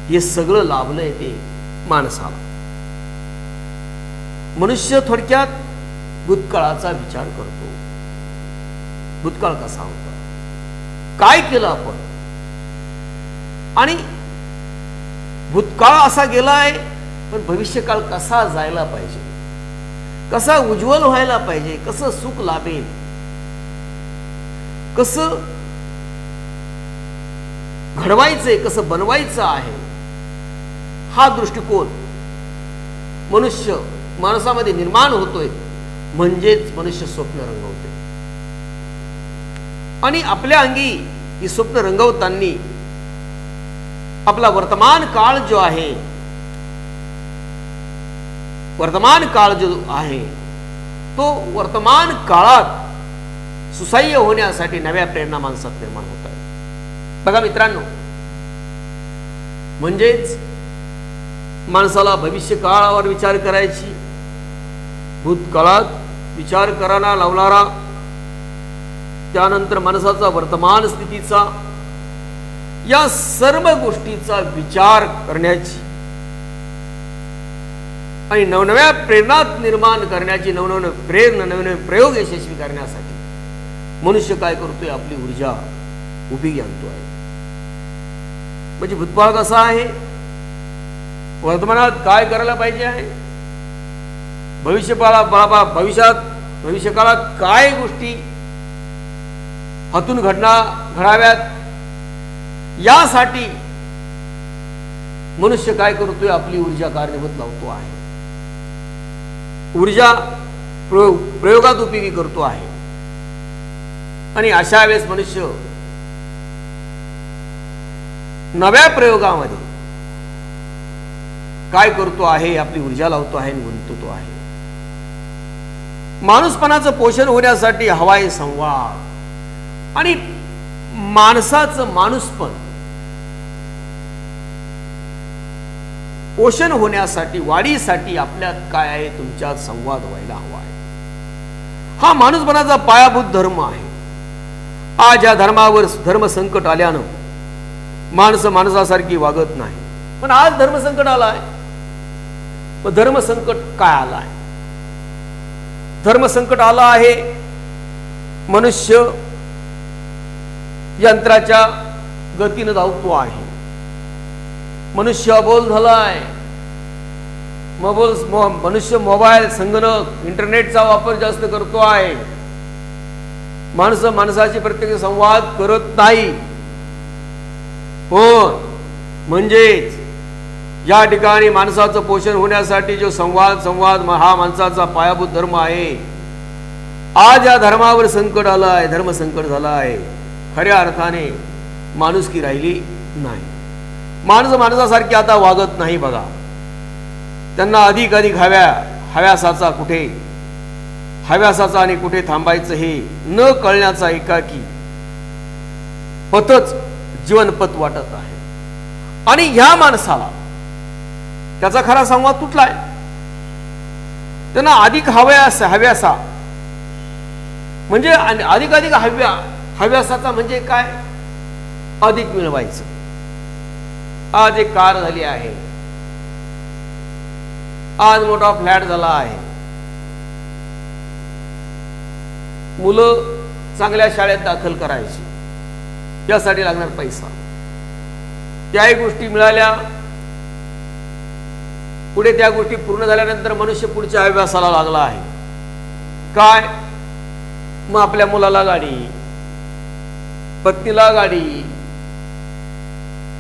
Speaker 1: हे सगळं लाभलंय ते माणसाला. मनुष्य थोडक्यात भूतकाळाचा विचार करतो. भूतकाळ कसा होता, काय केलं आपण, आणि भूतकाळ असा गेलाय, पण भविष्यकाळ कसा जायला पाहिजे, कसा उज्ज्वल व्हायला पाहिजे, कसं सुख लाभेल, कसं घडवायचंय, कसं बनवायचं आहे, हा दृष्टिकोन माणसामध्ये निर्माण होतोय. म्हणजेच मनुष्य स्वप्न रंगवते आणि आपल्या अंगी ही स्वप्न रंगवताना आपला वर्तमान काळ जो आहे, तो वर्तमान काळात सुसह्य होण्यासाठी नव्या प्रेरणा माणसात निर्माण होत आहे. बघा मित्रांनो, म्हणजेच माणसाला भविष्य काळावर विचार करायची, भूतकाळात विचार करायला लावणारा, त्यानंतर माणसाचा वर्तमान स्थितीचा, या सर्व गोष्टीचा विचार करण्याची आणि नवनव्या प्रेरणा निर्माण करण्याची, नवनवे प्रेरणा, नवनवे प्रयोग यशस्वी करण्यासाठी मनुष्य काय करतोय, आपली ऊर्जा उभी आणतोय. म्हणजे भूतकाळ कसा आहे, वर्तमानात काय करायला पाहिजे आहे, भविष्यकाळात काय गोष्टी हातून घडाव्यात, यासाठी मनुष्य काय करतोय, आपली ऊर्जा कारणीभूत लावतो आहे, ऊर्जा प्रयोगात उपयोगी करतो आहे. आणि अशा वेळेस मनुष्य नव्या प्रयोगामध्ये काय करतो आहे, आपली ऊर्जा लावतो आहे आणि गुंतवतो आहे. माणूसपणाचं पोषण होण्यासाठी हवाय संवाद, आणि माणसाचं माणूसपण पोषण होण्यासाठी, वाढीसाठी आपल्यात काय आहे, तुमच्यात संवाद व्हायला हवा आहे. हा माणूसपणाचा पायाभूत धर्म आहे. आज या धर्मावर धर्म संकट आल्यानं माणसं माणसासारखी वागत नाही. पण आज धर्मसंकट आलाय. पण धर्मसंकट काय आलाय? धर्मसंकट आला आहे, मनुष्य यंत्राच्या गतीने धावतो आहे, मनुष्य अबोल झालाय. मनुष्य मोबाईल, संगणक, इंटरनेटचा वापर जास्त करतो आहे. माणसं माणसाशी प्रत्यक्ष संवाद करत नाही. पण म्हणजेच या ठिकाणी माणसाचं पोषण होण्यासाठी जो संवाद हा माणसाचा पायाभूत धर्म आहे. आज या धर्मावर संकट आलं आहे, धर्मसंकट झालं आहे. खऱ्या अर्थाने माणुसकी राहिली नाही. माणसं माणसासारखी आता वागत नाही. बघा, त्यांना अधिक हव्यासाचा आणि कुठे थांबायचं हे न कळण्याचा एकाकी पथच जीवनपथ वाटत आहे. आणि ह्या माणसाला त्याचा खरा संवाद तुटलाय. त्यांना अधिक हव्यासा म्हणजे अधिक हव्यासाचा म्हणजे काय? अधिक मिळवायचं. आज एक कार झाली आहे, आज मोठा फ्लॅट झाला आहे, मुलं चांगल्या शाळेत दाखल करायची, यासाठी लागणार पैसा. त्याही गोष्टी मिळाल्या, पुढे त्या गोष्टी पूर्ण झाल्यानंतर मनुष्य पुढच्या हव्यासाला लागला आहे. काय? मग आपल्या मुलाला गाडी, पत्नीला गाडी,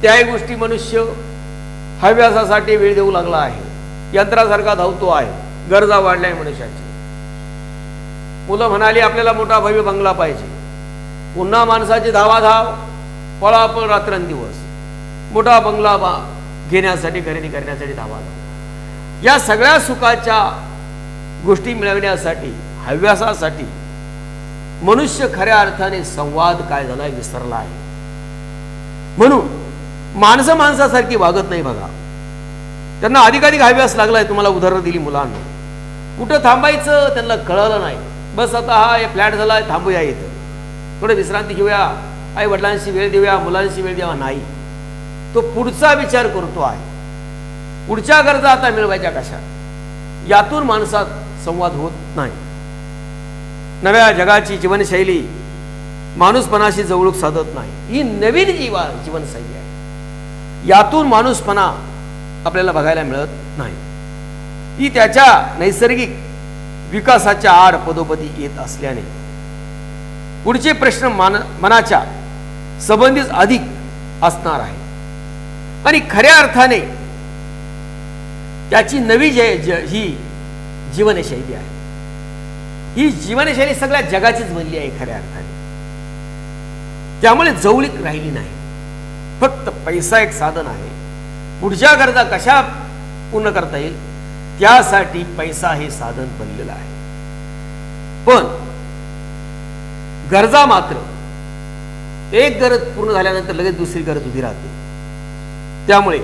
Speaker 1: त्याही गोष्टी मनुष्य हव्यासासाठी वेळ देऊ लागला आहे. यंत्रासारखा धावतो आहे. गरजा वाढल्या मनुष्याची. मुलं म्हणाली आपल्याला मोठा भव्य बंगला पाहिजे. पुन्हा माणसाची धावाधाव, पळापळ रात्रंदिवस, मोठा बंगला घेण्यासाठी, खरेदी करण्यासाठी धावाधाव. या सगळ्या सुखाच्या गोष्टी मिळवण्यासाठी, हव्यासासाठी मनुष्य खऱ्या अर्थाने संवाद काय झालाय विसरला आहे. म्हणून माणसं माणसासारखी वागत नाही बघा. त्यांना अधिकाधिक हव्यास लागलाय. तुम्हाला उदाहरण दिली मुलांना. कुठं थांबायचं त्यांना कळलं नाही. बस आता हा फ्लॅट झालाय, थांबूया इथं, थोडं विश्रांती घेऊया, आई वडिलांशी वेळ देऊया, मुलांशी वेळ द्यावा. नाही, तो पुढचा विचार करतो आहे. पुढच्या गरजा आता मिळवायच्या कशा, यातून माणसात संवाद होत नाही. नव्या जगाची जीवनशैली माणूसपणाशी जवळूक साधत नाही. ही नवीन जीवनशैली आहे. यातून माणूसपणा आपल्याला बघायला मिळत नाही. ही त्याच्या नैसर्गिक विकासाच्या आड पदोपदी येत असल्याने पुढचे प्रश्न मनाच्या संबंधित अधिक असणार आहे. आणि खऱ्या अर्थाने त्याची नवी ही जीवनशैली आहे. ही जीवनशैली सगळ्या जगाचीच बनली आहे खऱ्या अर्थाने. त्यामुळे जवळीक राहिली नाही. फक्त पैसा एक साधन आहे. पुढच्या गरजा कशा पूर्ण करता येईल त्यासाठी पैसा हे साधन बनलेलं आहे. पण गरजा मात्र, एक गरज पूर्ण झाल्यानंतर लगेच दुसरी गरज उभी राहते. त्यामुळे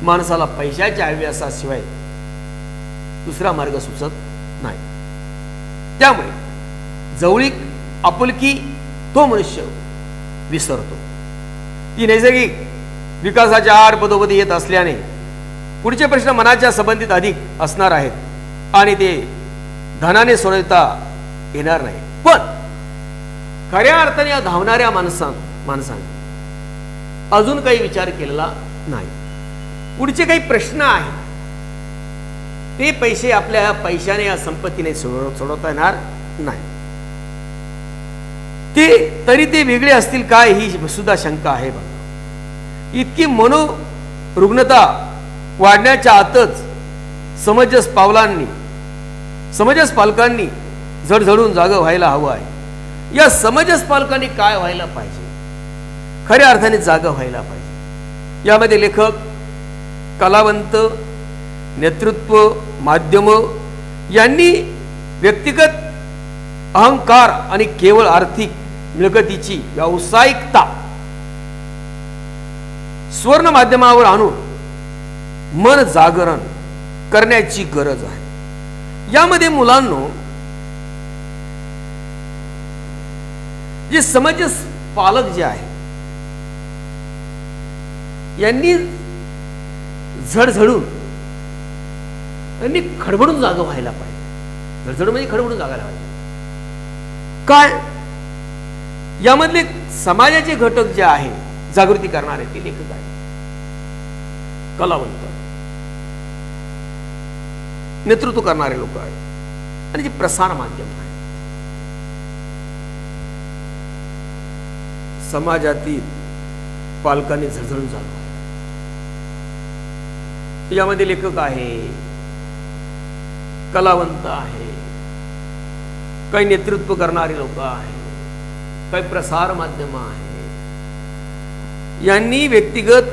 Speaker 1: माणसाला पैशाच्या हव्यासाशिवाय दुसरा मार्ग सुचत नाही. त्यामुळे जवळीक, आपुलकी तो मनुष्य विसरतो. ती नैसर्गिक विकासाच्या आड पदोपदी येत असल्याने पुढचे प्रश्न मनाच्या संबंधित अधिक असणार आहेत आणि ते धनाने सोडवता येणार नाही. पण खऱ्या अर्थाने या धावणाऱ्या माणसाने अजून काही विचार केलेला नाही. पुढचे काही प्रश्न आहेत ते पैसे आपल्या पैशाने या संपत्तीने सोडवता येणार नाही. तरी ते वेगळे असतील काय ही सुद्धा शंका आहे बघा. इतकी मनोरुग्णता वाढण्याच्या आतच समंजस पालकांनी झडझडून जागं व्हायला हवं आहे. या समंजस पालकांनी काय व्हायला पाहिजे, खऱ्या अर्थाने जागं व्हायला पाहिजे. यामध्ये लेखक, कलावंत, नेतृत्व, माध्यम यांनी व्यक्तिगत अहंकार आणि केवळ आर्थिक मिळकतीची व्यावसायिकता स्वर्ण माध्यमावर आणून मन जागरण करण्याची गरज आहे. यामध्ये मुलांनो, जे समंजस पालक जे आहे यांनी झडझडून, यांनी खडबडून जागं व्हायला पाहिजे. झडझड म्हणजे खडबडून जागायला पाहिजे. काय यामधले समाजाचे घटक जे आहे जागृती करणारे ते लेखक आहे, कलावंत, नेतृत्व करणारे लोक आहेत आणि जे प्रसार माध्यम आहे. समाजातील पालकांनी झळझळून जावं. यामध्ये लेखक आहे, कलावंत आहे, काही नेतृत्व करणारे लोक आहेत, काही प्रसार माध्यम आहे. यांनी व्यक्तिगत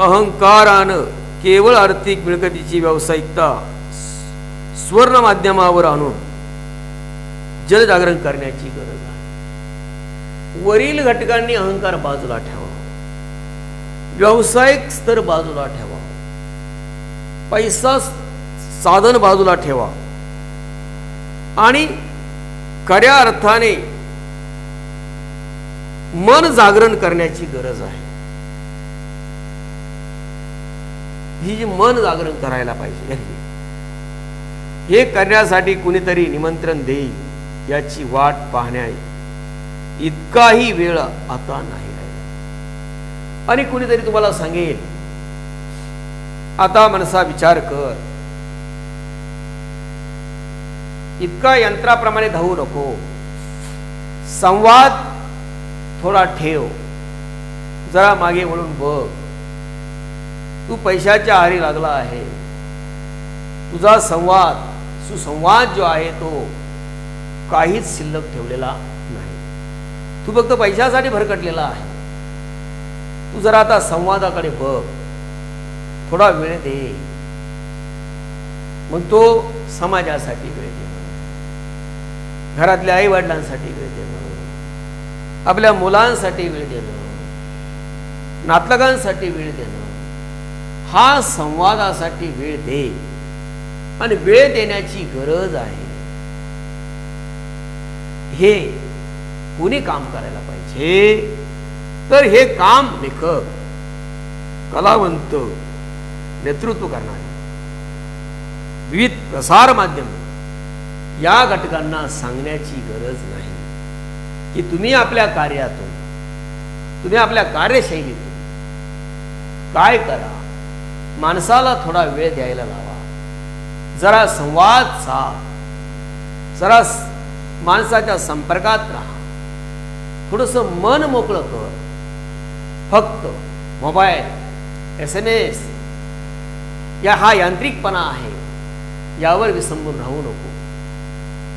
Speaker 1: अहंकारानं केवळ आर्थिक मिळकतीची व्यावसायिकता स्वर्ण माध्यमावर आणून जनजागरण करण्याची गरज आहे. वरील घटकांनी अहंकार बाजूला ठेवा, व्यावसायिक स्तर बाजूला ठेवा, पैसा साधन बाजूला ठेवा आणि खऱ्या अर्थाने मन जागरण करण्याची गरज आहे. ही जी मन जागरण करायला पाहिजे, हे करण्यासाठी कुणीतरी निमंत्रण देईल याची वाट पाहण्या इतकाही वेळ आता नाही राहिला. आणि कुणीतरी तुम्हाला सांगेल, आता मनसा विचार कर, इतका यंत्राप्रमाणे धावू नको, संवाद थोडा ठेव, जरा मागे वळून बघ. तू पैशाच्या आहारी लागला आहे. तुझा सुसंवाद जो आहे तो काहीच शिल्लक ठेवलेला नाही. तू फक्त पैशासाठी भरकटलेला आहे. तू जरा आता संवादाकडे बघ, थोडा वेळ दे. मग तो समाजासाठी वेळ दे, घरातल्या आई वडिलांसाठी वेळ दे, आपल्या मुलांसाठी वेळ देणं, नातलगांसाठी वेळ देणं, हा संवादासाठी वेळ दे. आणि वेळ देण्याची गरज आहे. हे कुणी काम करायला पाहिजे? तर हे काम लेखक, कलावंत, नेतृत्व करणारे विविध प्रसार माध्यम या घटकांना सांगण्याची गरज नाही की तुम्ही आपल्या कार्यातून, तुम्ही आपल्या कार्यशैलीतून काय करा. माणसाला थोडा वेळ द्यायला लावा, जरा संवाद साध, जरा माणसाच्या संपर्कात राहा, थोडंसं मन मोकळं कर. फक्त मोबाईल, SMS या हा यांत्रिकपणा आहे, यावर विसंबून राहू नको.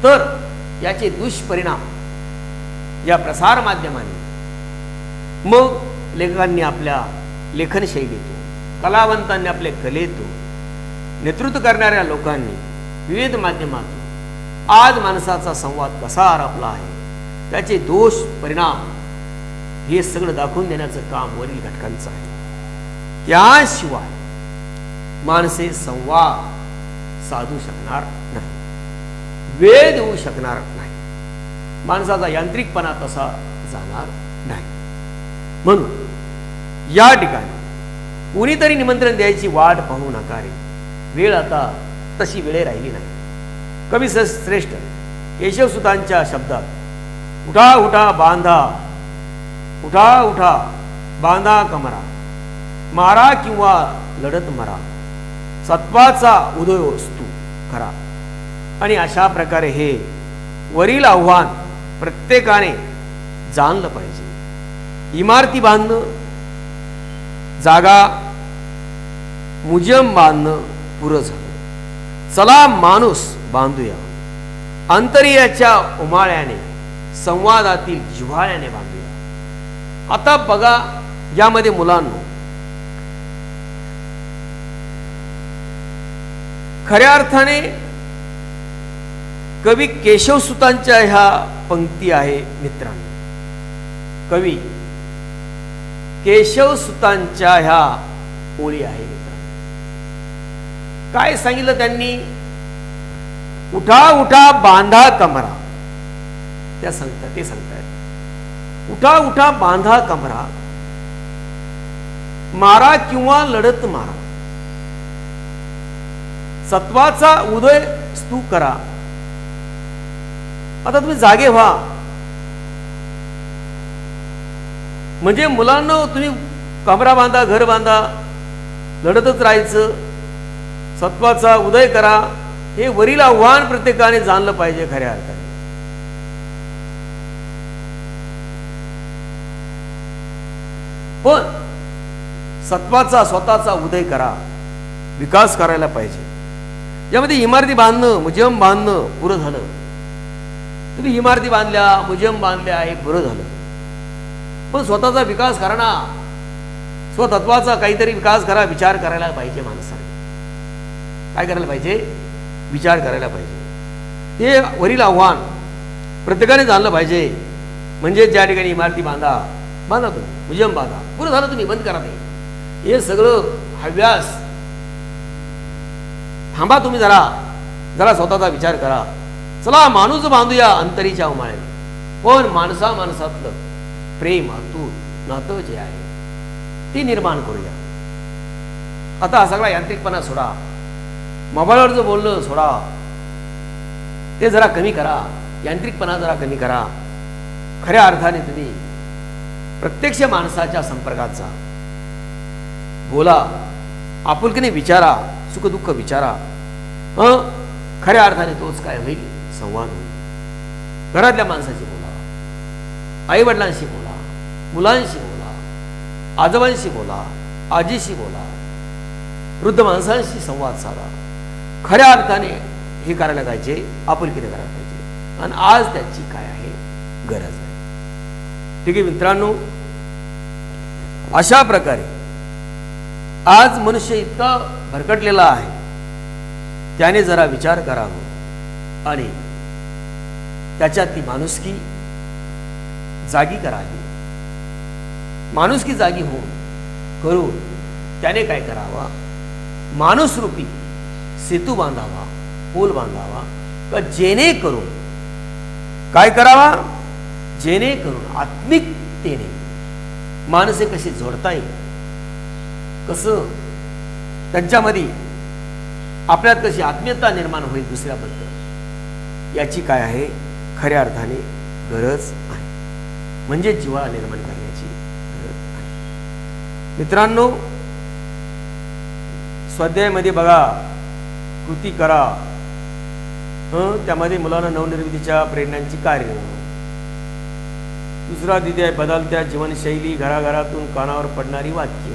Speaker 1: तर याचे दुष्परिणाम या प्रसार माध्यमांनी, मग लेखकांनी आपल्या लेखनशैलीतून, कलावंतांनी आपल्या कलेतून, नेतृत्व करणाऱ्या लोकांनी विविध माध्यमातून आज माणसाचा संवाद कसा हरपला आहे, त्याचे दोष परिणाम हे सगळं दाखवून देण्याचं काम वरील घटकांचं आहे. त्याशिवाय माणसे संवाद साधू शकणार नाही, वेळ देऊ शकणार नाही, माणसाचा यांत्रिकपणा तसा जाणार नाही. म्हणून या ठिकाणी कोणीतरी निमंत्रण द्यायची वाट पाहू नका रे. वेळ आता तशी वेळ राहिली नाही. कवी श्रेष्ठ केशवसुतांच्या शब्दात, उठा उठा बांधा, उठा उठा बांधा कमरा, मारा किंवा लढत मरा, सत्वाचा उदय असतो खरा. आणि अशा प्रकारे हे वरील आव्हान प्रत्येकाने जाणलं पाहिजे. इमारती बांधणं, जागा म्युझियम बांधणं पुरं झालं. चला माणूस बांधूया, अंतर्याच्या उमाळ्याने, संवादातील जिव्हाळ्याने बांधूया. आता बघा यामध्ये मुलांनो, खऱ्या अर्थाने कवी केशवसुतांच्या ह्या पंक्ती आहे मित्रांनो. कवी केशवसुतांच्या ह्या ओळी आहे मित्रांनो. काय सांगितलं त्यांनी? उठा उठा बांधा कमरा. ते सांगतायत उठा उठा बांधा कमरा, मारा किंवा लढत मारा, सत्वाचा उदय स्तू करा. आता तुम्ही जागे व्हा. म्हणजे मुलांना तुम्ही कमरा बांधा, घर बांधा, लढतच राहायचं, सत्वाचा उदय करा, हे वरील आव्हान प्रत्येकाने जाणलं पाहिजे. खऱ्या अर्थाने पण सत्वाचा स्वतःचा उदय करा, विकास करायला पाहिजे. यामध्ये इमारती बांधणं, म्युझियम बांधणं पुरं झालं. तुम्ही इमारती बांधल्या, म्युझियम बांधल्या, हे पुरं झालं. पण स्वतःचा विकास करा ना, स्वतत्वाचा काहीतरी विकास करा. विचार करायला पाहिजे माणसाने. काय करायला पाहिजे? विचार करायला पाहिजे. हे वरील आव्हान प्रत्येकाने जाणलं पाहिजे. म्हणजे ज्या ठिकाणी इमारती बांधा, तुम्ही म्युझियम बांधा, पुरं झालं, तुम्ही बंद करा. ते हे सगळं हव्यास थांबा. तुम्ही जरा स्वतःचा विचार करा. चला माणूस बांधूया अंतरीच्या उमाळ्याने. पण माणसातलं प्रेम, अतूट नातं जे आहे ते निर्माण करूया. आता हा सगळा यांत्रिकपणा सोडा, मोबाईलवरचं बोलणं सोडा, ते जरा कमी करा. यांत्रिकपणा जरा कमी करा. खऱ्या अर्थाने तुम्ही प्रत्यक्ष माणसाच्या संपर्कात जा, बोला, आपुलकीने विचारा, सुखदुःख विचारा. खऱ्या अर्थाने तोच काय होईल? संवाद होईल. घरातल्या माणसाशी बोला, आई वडिलांशी बोला, मुलांशी बोला, आजोबांशी बोला, आजीशी बोला, वृद्ध माणसांशी संवाद साधा. खऱ्या अर्थाने हे करायला पाहिजे, आपुलकीने करायला पाहिजे. आणि आज त्याची काय आहे? गरज आहे. ठीक आहे मित्रांनो, अशा प्रकारे आज मनुष्य इतका भरकटलेला आहे, त्याने जरा विचार करावा आणि त्याच्यात ती माणुसकी जागी करावी, माणुसकी जागी होऊन करून त्याने काय करावा, माणूस रूपी सेतू बांधावा, पूल बांधावा, का जेणेकरून काय करावा, जेणेकरून आत्मिकतेने माणसे कशी जोडता येईल, कसं त्यांच्यामध्ये आपल्यात कशी आत्मीयता निर्माण होईल दुसऱ्याबद्दल, याची काय आहे खऱ्या अर्थाने गरज आहे. म्हणजे जिव्हाळा निर्माण करण्याची गरज आहे. मित्रांनो, स्वाध्यायामध्ये बघा, कृती करा, त्यामध्ये मुलांना नवनिर्मितीच्या प्रेरणांची कार्य. दुसरा दिदे बदलत्या जीवनशैली, घराघरातून कानावर पडणारी वाक्य.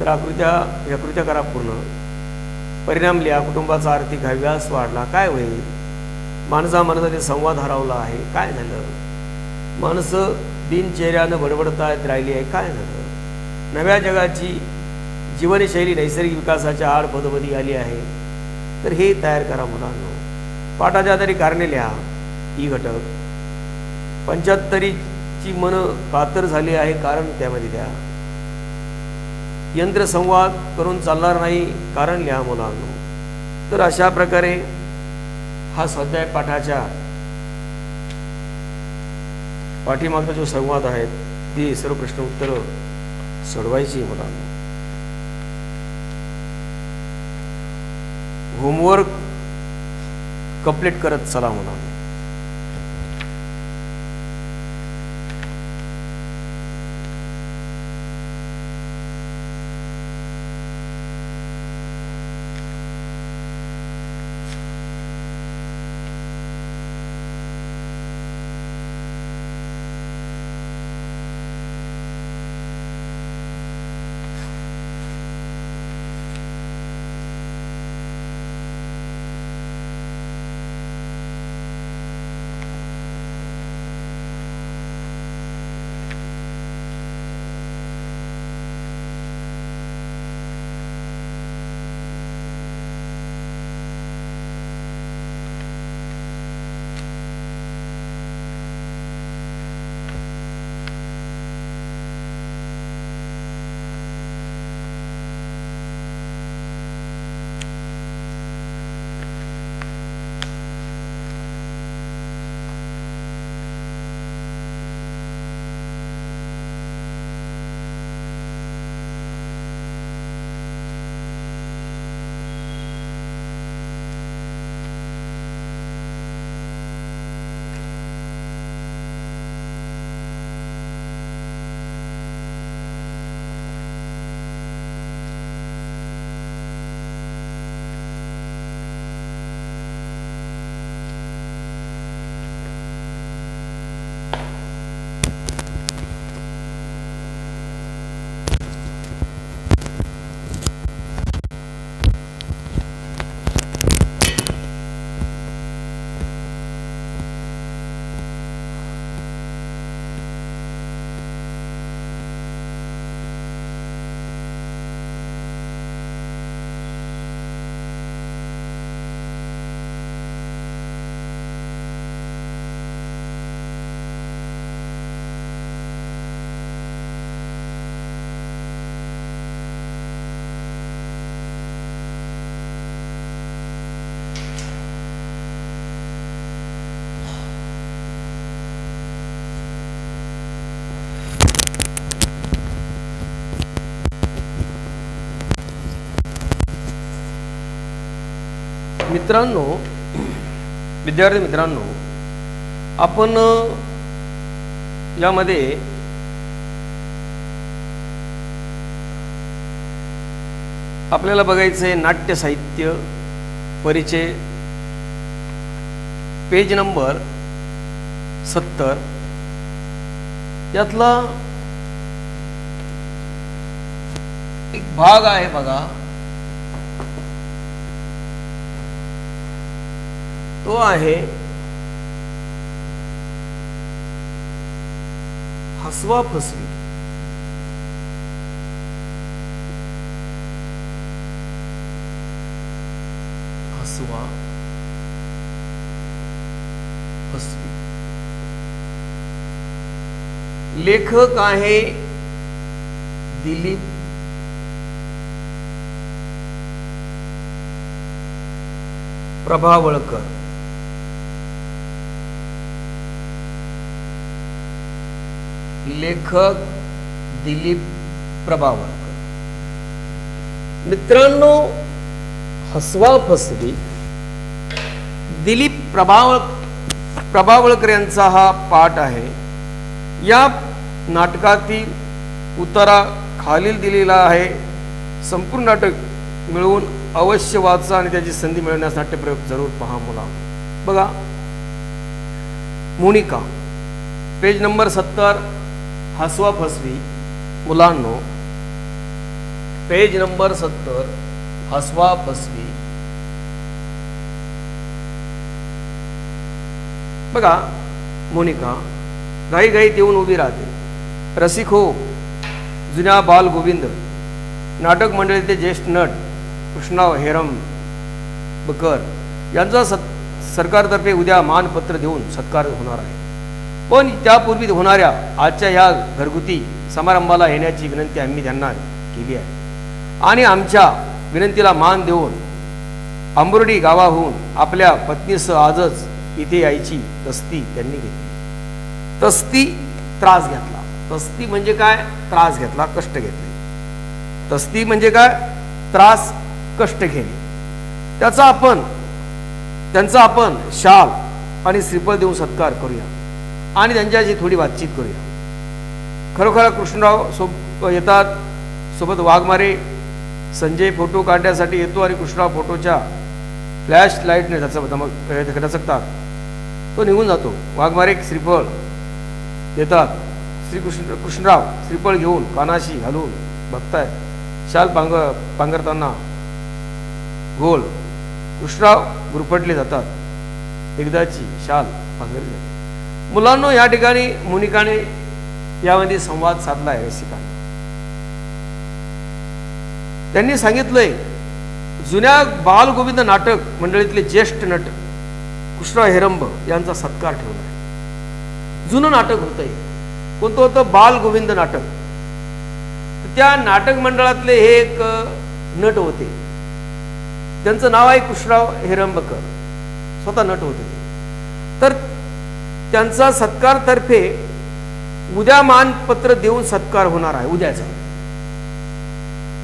Speaker 1: तर आकृत्या करा पूर्ण. परिणाम लिहा. कुटुंबाचा आर्थिक हव्यास वाढला, काय होईल, माणसामध्ये संवाद हरवला आहे, काय झालं, माणसं दिनचर्यानं बडबडतायत राहिली आहे, काय झालं, नव्या जगाची जीवनशैली नैसर्गिक विकासाच्या आड पदोपदी आली आहे. तर हे तयार करा मुलांना. पाठाच्या आधारे कारणे लिहा. ई घटक 75ची मन कातर झाली आहे, कारण त्यामध्ये द्या. यंत्रसंवाद करून चालणार नाही, कारण लिहा मुलांना. तर अशा प्रकारे हा स्वाध्याय पाठाच्या पाठीमागचा जो संवाद आहे ते सर्व प्रश्न उत्तर सोडवायची मुलांना. होमवर्क कंप्लीट करत चला मुलांना. मित्रांनो, विद्यार्थी मित्रांनो, आपण यामध्ये आपल्याला बघायचं आहे नाट्य साहित्य परिचय, पेज नंबर 70. यातला एक भाग आहे बघा, तो आहे हसवा फसवी. हसवा फसवी लेखक आहे दिलीप प्रभावळकर. लेखक दिलीप प्रभावळकर. मित्रांनो, हसवा फसवी दिलीप प्रभावळकर यांचा हा पाठ आहे. या नाटकातील उतारा खालील दिलेला आहे. संपूर्ण नाटक मिळवून अवश्य वाचा आणि त्याची संधी मिळवण्यास नाट्यप्रयोग जरूर पहा मुला. बघा, मोनिका, पेज नंबर 70, हसवा फसवी. मुलांनो, पेज नंबर 70, हसवा फसवी. बघा, मोनिका घाईघाईत येऊन उभी राहते. रसिक हो, जुन्या बाल गोविंद नाटक मंडळीचे ज्येष्ठ नट कृष्णराव हेरंबकर यांचा सरकारतर्फे उद्या मानपत्र देऊन सत्कार होणार आहे. पण त्यापूर्वी होणाऱ्या आजच्या या घरगुती समारंभाला येण्याची विनंती आम्ही त्यांना केली आहे आणि आमच्या विनंतीला मान देऊन आंबुर्डी गावाहून आपल्या पत्नीसह आजच इथे यायची तस्ती त्यांनी घेतली. तस्ती, त्रास घेतला. तस्ती म्हणजे काय? त्रास घेतला, कष्ट घेतले. तस्ती म्हणजे काय? त्रास, कष्ट घेणे. त्यांचा आपण शाल आणि श्रीफळ देऊन सत्कार करूया आणि त्यांच्याशी थोडी बातचीत करूया. खरोखर कृष्णराव येतात. सोबत वाघमारे. संजय फोटो काढण्यासाठी येतो आणि कृष्णराव फोटोच्या फ्लॅश लाईटने धचकतात. तो निघून जातो. वाघमारे श्रीफळ देतात. कृष्णराव श्रीफळ घेऊन कानाशी घालून बघताय. शाल पांघरताना गोल कृष्णराव गुरफटले जातात. एकदाची शाल पांघरली जाते. मुलांनो, या ठिकाणी मोनिकाने यामध्ये संवाद साधला आहे रसिकांना. त्यांनी सांगितलंय, जुन्या बालगोविंद नाटक मंडळीतले ज्येष्ठ नट कृष्णराव हेरंब यांचा सत्कार ठेवला आहे. जुनं नाटक होतंय. कोणतं होतं? बालगोविंद नाटक. त्या नाटक मंडळातले हे एक नट होते. त्यांचं नाव आहे कृष्णराव हेरंबकर. स्वतः नट होते ते. तर त्यांचा सत्कारतर्फे उद्या मानपत्र देऊन सत्कार होणार आहे. उद्याचा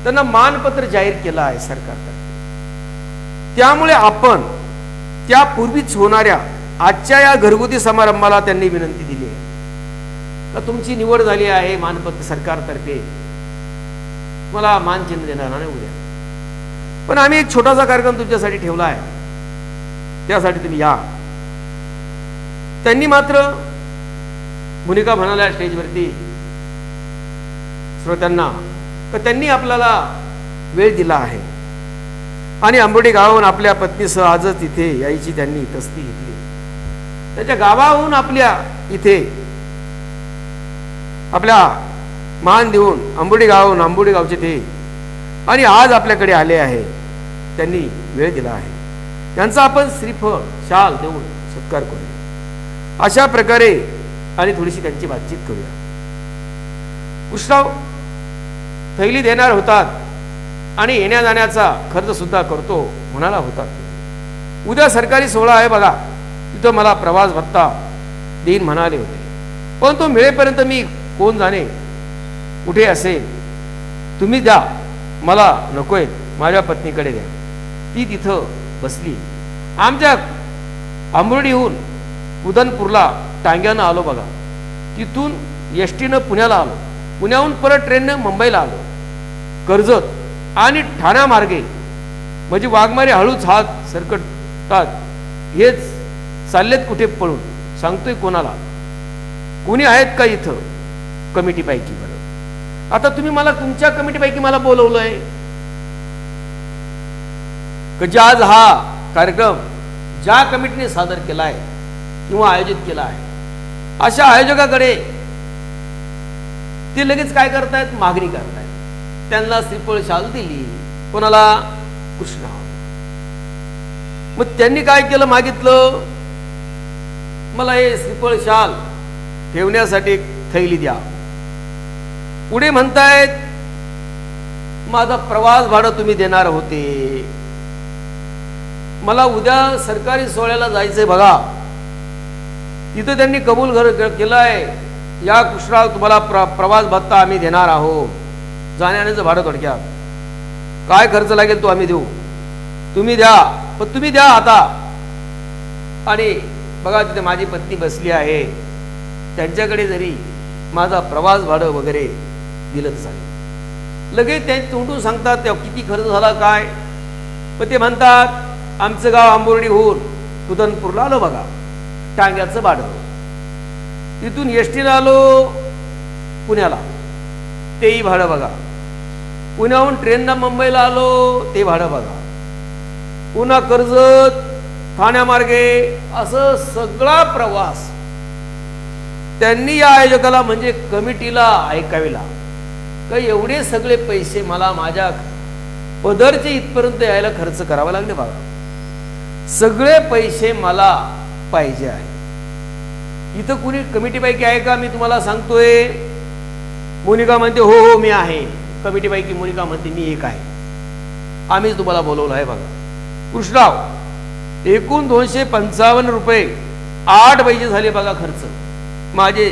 Speaker 1: त्यांना मानपत्र जाहीर केलं आहे सरकारतर्फे. त्यामुळे आपण त्यापूर्वीच होणाऱ्या आजच्या या घरगुती समारंभाला त्यांनी विनंती दिली आहे का तुमची निवड झाली आहे मानपत्र सरकारतर्फे, मला मानचिन्ह देणार नाही उद्या, पण आम्ही एक छोटासा कार्यक्रम तुमच्यासाठी ठेवला आहे, त्यासाठी तुम्ही या. त्यांनी मात्र मोनिका म्हणाल्या स्टेजवरती श्रोत्यांना तर त्यांनी आपल्याला वेळ दिला आहे आणि आंबोडी गावाहून आपल्या पत्नीसह आजच इथे यायची त्यांनी तस्ती घेतली. त्याच्या गावाहून आपल्या इथे आपल्या मान देऊन आंबोडी गावचे ते आणि आज आपल्याकडे आले आहे, त्यांनी वेळ दिला आहे. त्यांचा आपण श्रीफळ शाल देऊन सत्कार करूया. अशा प्रकारे आणि थोडीशी त्यांची बातचीत करूया. कृष्णराव थैली देणार होतात आणि येण्या जाण्याचा खर्च सुद्धा करतो म्हणाला होता. उद्या सरकारी सोहळा आहे बघा, तिथं मला प्रवास भत्ता देईन म्हणाले होते, पण तो मिळेपर्यंत मी कोण जाणे कुठे असेल, तुम्ही द्या, मला नकोय, माझ्या पत्नीकडे द्या. ती तिथं बसली. आमच्या आंबोर्डीहून उदनपूरला टांग्यानं आलो बघा, तिथून एसटीनं पुण्याला आलो, पुण्याहून परत ट्रेननं मुंबईला आलो, कर्जत आणि ठाणा मार्गे, म्हणजे वाघमारे हळूच हात सरकटतात, हेच चाललेत कुठे पळून, सांगतोय कोणाला, कोणी आहेत का इथं कमिटीपैकी? बरं, आता तुम्ही मला तुमच्या कमिटीपैकी मला बोलवलंय की आज हा कार्यक्रम ज्या कमिटीने सादर केलाय किंवा आयोजित केला आहे, अशा आयोजकाकडे ते लगेच काय करतायत, मागणी करतायत. त्यांना श्रीफळ शाल दिली, कोणाला? कृष्णराव. मग त्यांनी काय केलं, मागितलं मला हे श्रीफळ शाल ठेवण्यासाठी एक थैली द्या. पुढे म्हणतायत माझा प्रवास भाडं तुम्ही देणार होते. मला उद्या सरकारी सोहळ्याला जायचंय बघा. तिथं त्यांनी कबूल केलंय, या कृष्णराव तुम्हाला प्रवास भत्ता आम्ही देणार आहोत, जाण्याचं भाडं थोडक्यात काय खर्च लागेल तो आम्ही देऊ, तुम्ही द्या, पण तुम्ही द्या आता. आणि बघा तिथे माझी पत्नी बसली आहे, त्यांच्याकडे जरी माझा प्रवास भाडं वगैरे दिलं तर चालेल. लगेच ते तोंडून सांगतात त्या किती खर्च झाला काय. पण ते म्हणतात आमचं गाव आंबोर्डीहून कुदनपूरला आलो बघा, टांग्याचं भाडं. तिथून एसटीला आलो पुण्याला, तेही भाडं बघा. पुण्याहून ट्रेनला मुंबईला आलो, ते भाडं बघा. पुन्हा कर्जत, ठाण्यामार्गे, असं सगळा प्रवास त्यांनी या आयोजकाला म्हणजे कमिटीला ऐकावेला का एवढे सगळे पैसे मला माझ्या पदरचे इथपर्यंत यायला खर्च करावा लागले बघा. सगळे पैसे मला पाहिजे आहे. इथं कुणी कमिटीपैकी आहे का? मी तुम्हाला सांगतोय. मोनिका म्हणते हो हो मी आहे. कमिटीपैकी मोनिका म्हणते मी एक आहे, आम्हीच तुम्हाला बोलवलं आहे बघा. कृष्णराव एकूण 255 रुपये 8 पैसे झाले बघा खर्च. माझे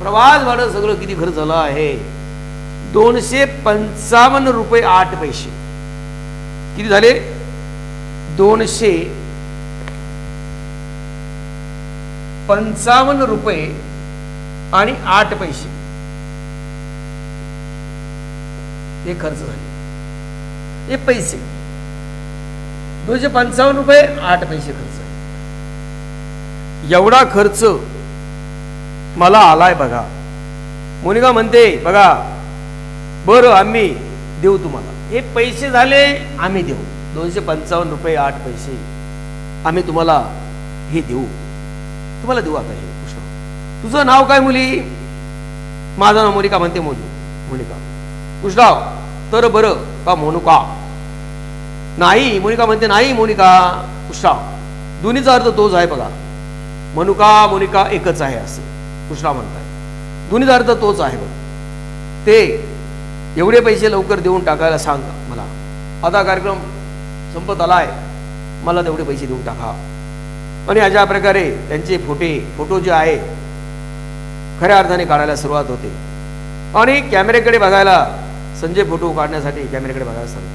Speaker 1: प्रवास भाडं सगळं किती खर्च झालं आहे? 255 रुपये 8 पैसे. किती झाले? 255 रुपये आणि 8 पैसे हे खर्च झाले. हे पैसे 255 रुपये 8 पैसे खर्च. एवढा खर्च मला आलाय बघा. मोनिका म्हणते बघा बरं आम्ही देऊ तुम्हाला. हे पैसे झाले आम्ही देऊ. 255 रुपये 8 पैसे आम्ही तुम्हाला हे देऊ, तुम्हाला देऊ. आता हे कृष्ण तुझं नाव काय मुली? माझं नाव मोनिका म्हणते. मोनिका. कृष्णराव तर बरं का मोनुका? नाही मोनिका म्हणते नाही मोनिका. कृष्णराव दोन्हीचा अर्थ तोच आहे बघा. मनुका मोनिका एकच आहे असं कृष्णराव म्हणताय. दोन्हीचा अर्थ तोच आहे बघ. ते एवढे पैसे लवकर देऊन टाकायला सांग मला. आता कार्यक्रम संपत आलाय, मला तेवढे पैसे देऊन टाका. आणि अशा प्रकारे त्यांचे फोटो जे आहे खऱ्या अर्थाने काढायला सुरुवात होते. आणि कॅमेऱ्याकडे बघायला, संजय फोटो काढण्यासाठी कॅमेऱ्याकडे बघायला सांगतो.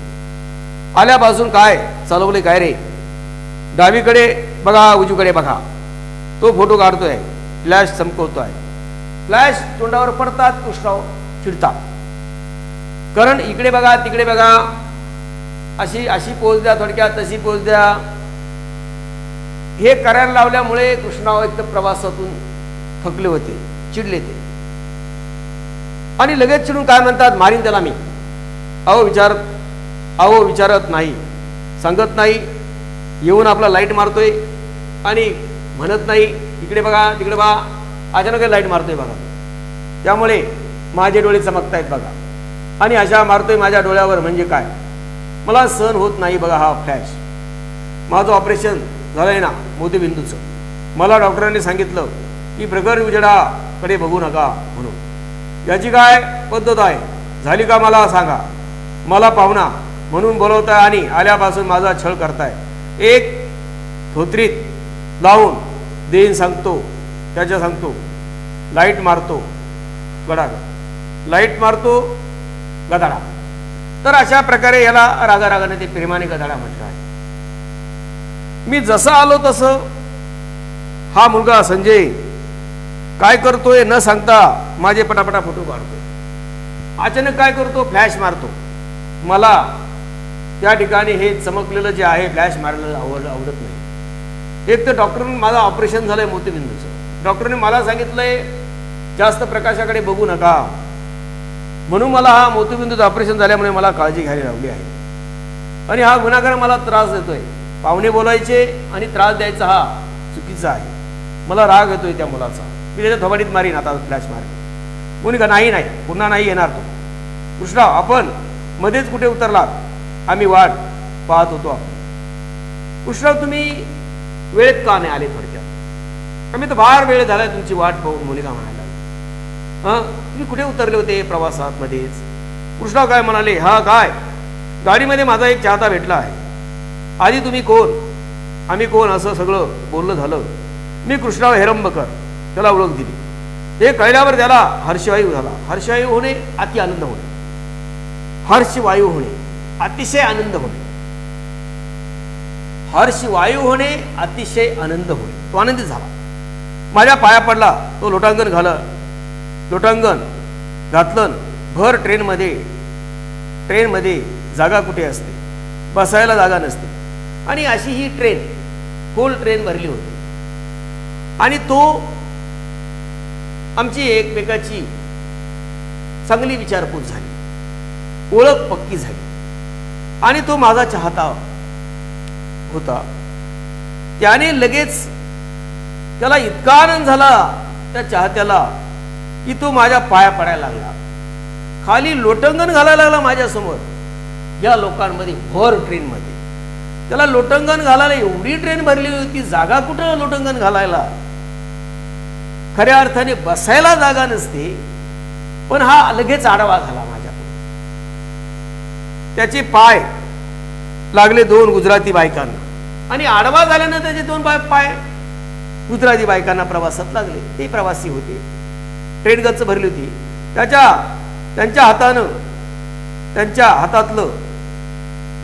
Speaker 1: आल्यापासून काय चालवले काय रे? डावीकडे बघा, उजवीकडे बघा. तो फोटो काढतोय, फ्लॅश चमकवतोय. फ्लॅश तोंडावर पडतात, कृष्णराव चिडतात. कारण इकडे बघा तिकडे बघा, अशी पोच द्या, थोडक्यात तशी पोच द्या. हे करायला लावल्यामुळे कृष्णराव एक तर प्रवासातून थकले होते, चिडले ते. आणि लगेच चिडून काय म्हणतात, मारीन त्याला मी. अहो विचारत नाही, सांगत नाही, येऊन आपला लाईट मारतोय आणि म्हणत नाही इकडे बघा तिकडे बघा. अचानक लाईट मारतोय बघा. त्यामुळे माझे डोळे चमकतायत बघा. आणि अशा मारतोय माझ्या डोळ्यावर म्हणजे काय, मला सहन होत नाही बघा हा फ्लॅश. माझं ऑपरेशन झालंय ना मोतीबिंदूचं. मला डॉक्टरांनी सांगितलं की प्रखर उजेडाकडे बघू नका म्हणून. याची काय पद्धत आहे झाली का मला सांगा. मला पाहुणा म्हणून बोलवताय आणि आल्यापासून माझा छळ करताय. एक धोत्रीत लावून देईन सांगतो, त्याच्या सांगतो. लाईट मारतो गडाड, लाईट मारतो गदाडा. तर अशा प्रकारे याला रागारागाने ते प्रेमाने गदाडा म्हटलं आहे. मी जसं आलो तसं हा मुलगा संजय काय करतोय न सांगता माझे पटापटा फोटो काढतोय. अचानक काय करतो, फ्लॅश मारतो. मला त्या ठिकाणी हे चमकलेलं जे आहे फ्लॅश मारलेलं आवडत नाही. एक तर डॉक्टरने माझं ऑपरेशन झालंय मोतीबिंदूचं. डॉक्टरने मला सांगितलंय जास्त प्रकाशाकडे बघू नका म्हणून मला हा मोतीबिंदूचं ऑपरेशन झाल्यामुळे मला काळजी घ्यायला लावली आहे. आणि हा गुन्हागार मला त्रास देतोय. पाहुणे बोलायचे आणि त्रास द्यायचा हा चुकीचा आहे. मला राग येतोय त्या मुलाचा. मी त्याच्या थोबाडीत मारीन आता फ्लॅश मारेन. मोनिका नाही पुन्हा नाही येणार तो. कृष्णराव आपण मध्येच कुठे उतरलात? आम्ही वाट पाहत होतो. आपण कृष्णराव तुम्ही वेळेत का नाही आले? थोडक्यात आम्ही तर फार वेळ झालाय तुमची वाट पाहून. मोनिका म्हणायला तुम्ही कुठे उतरले होते प्रवासात मध्येच? कृष्णराव काय म्हणाले, हा काय, गाडीमध्ये माझा एक चाहता भेटला आहे. आधी तुम्ही कोण, आम्ही कोण, असं सगळं बोलणं झालं. मी कृष्णराव हेरंबकर, त्याला ओळख दिली. हे कळल्यावर त्याला हर्षवायू झाला. हर्षवायू होणे, अति आनंद होणे. हर्षवायू होणे, अतिशय आनंद होणे. हर्षवायू होणे, अतिशय आनंद होणे. तो आनंदित झाला. माझ्या पाया पडला. तो लोटांगण लोटांगण घातलं. भर ट्रेनमध्ये जागा कुठे असते, बसायला जागा नसते. आणि अशी ही ट्रेन, फुल ट्रेन भरली होती. आणि तो आमची एकमेकाची चांगली विचारपूस झाली, ओळख पक्की झाली. आणि तो माझा चाहता होता. त्याने लगेच, त्याला इतका आनंद झाला त्या चाहत्याला की तो माझ्या पाया पडायला लागला. खाली लोटंगण घालायला लागला माझ्यासमोर. या लोकांमध्ये भर ट्रेनमध्ये त्याला लोटंगण घालायला एवढी ट्रेन भरली होती, जागा कुठं लोटंगण घालायला. खऱ्या अर्थाने बसायला जागा नसते. पण हा लगेच आडवा झाला माझ्याकडून. त्याचे पाय लागले 2 गुजराती बायकांना. आणि आडवा झाल्यानं त्याचे 2 पाय गुजराती बायकांना प्रवासात लागले. ते प्रवासी होते. ट्रेन गच्च भरली होती. त्यांच्या हातातलं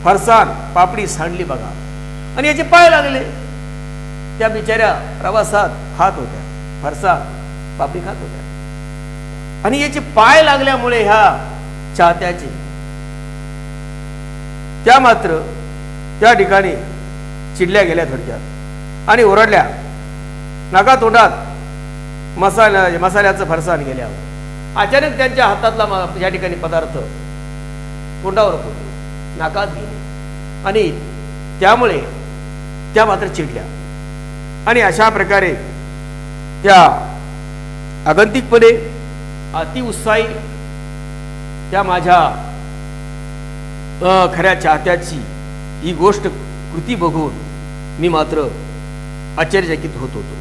Speaker 1: फरसाण पापडी सांडली बघा. आणि याचे पाय लागले. त्या बिचाऱ्या प्रवासात खात होत्या, फरसाण पापडी खात होत्या. आणि याचे पाय लागल्यामुळे ह्या चाहत्याचे, त्या मात्र त्या ठिकाणी चिडल्या गेल्या थोडक्यात आणि ओरडल्या. नाका तोंडात मसाल्याचं फरसाण गेल्यावर अचानक त्यांच्या हातातला या ठिकाणी पदार्थ तोंडावर पडलो, नाकात गेले. आणि त्यामुळे त्या मात्र चिडल्या. आणि अशा प्रकारे त्या आगंतिकपणे अतिउत्साही त्या माझ्या खऱ्या चाहत्याची ही गोष्ट कृती बघून मी मात्र आश्चर्यचकित होत होतो.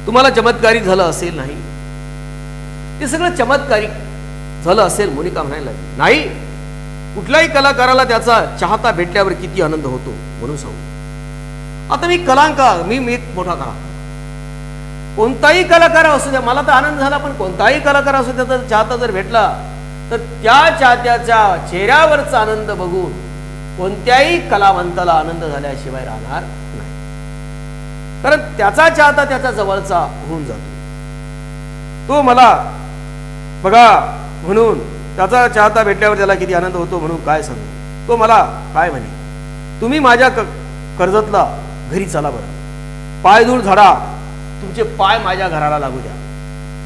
Speaker 1: तुम्हाला चमत्कारिक झालं असेल? नाही, ते सगळं चमत्कारिक झालं असेल. मोनिका म्हणायला लागली, नाही, कुठल्याही कलाकाराला त्याचा चाहता भेटल्यावर किती आनंद होतो म्हणून सांगू. आता मी एक मोठा कलाकार, कोणताही कलाकार असू द्या, मला तर आनंद झाला. पण कोणताही कलाकार असू द्या, त्याचा चाहता जर भेटला तर त्या चाहत्याच्या चेहऱ्यावरचा आनंद बघून कोणत्याही कलावंताला आनंद झाल्याशिवाय राहणार नाही. कारण त्याचा चाहता त्याच्या जवळचा होऊन जातो. तो मला बघा म्हणून, त्याचा चाहता भेटल्यावर त्याला किती आनंद होतो म्हणून काय सांगू. तो मला काय म्हणे, तुम्ही माझ्या कर्जतला घरी चला बरं, पायधूळ झाडा, तुमचे पाय माझ्या घराला लागू द्या.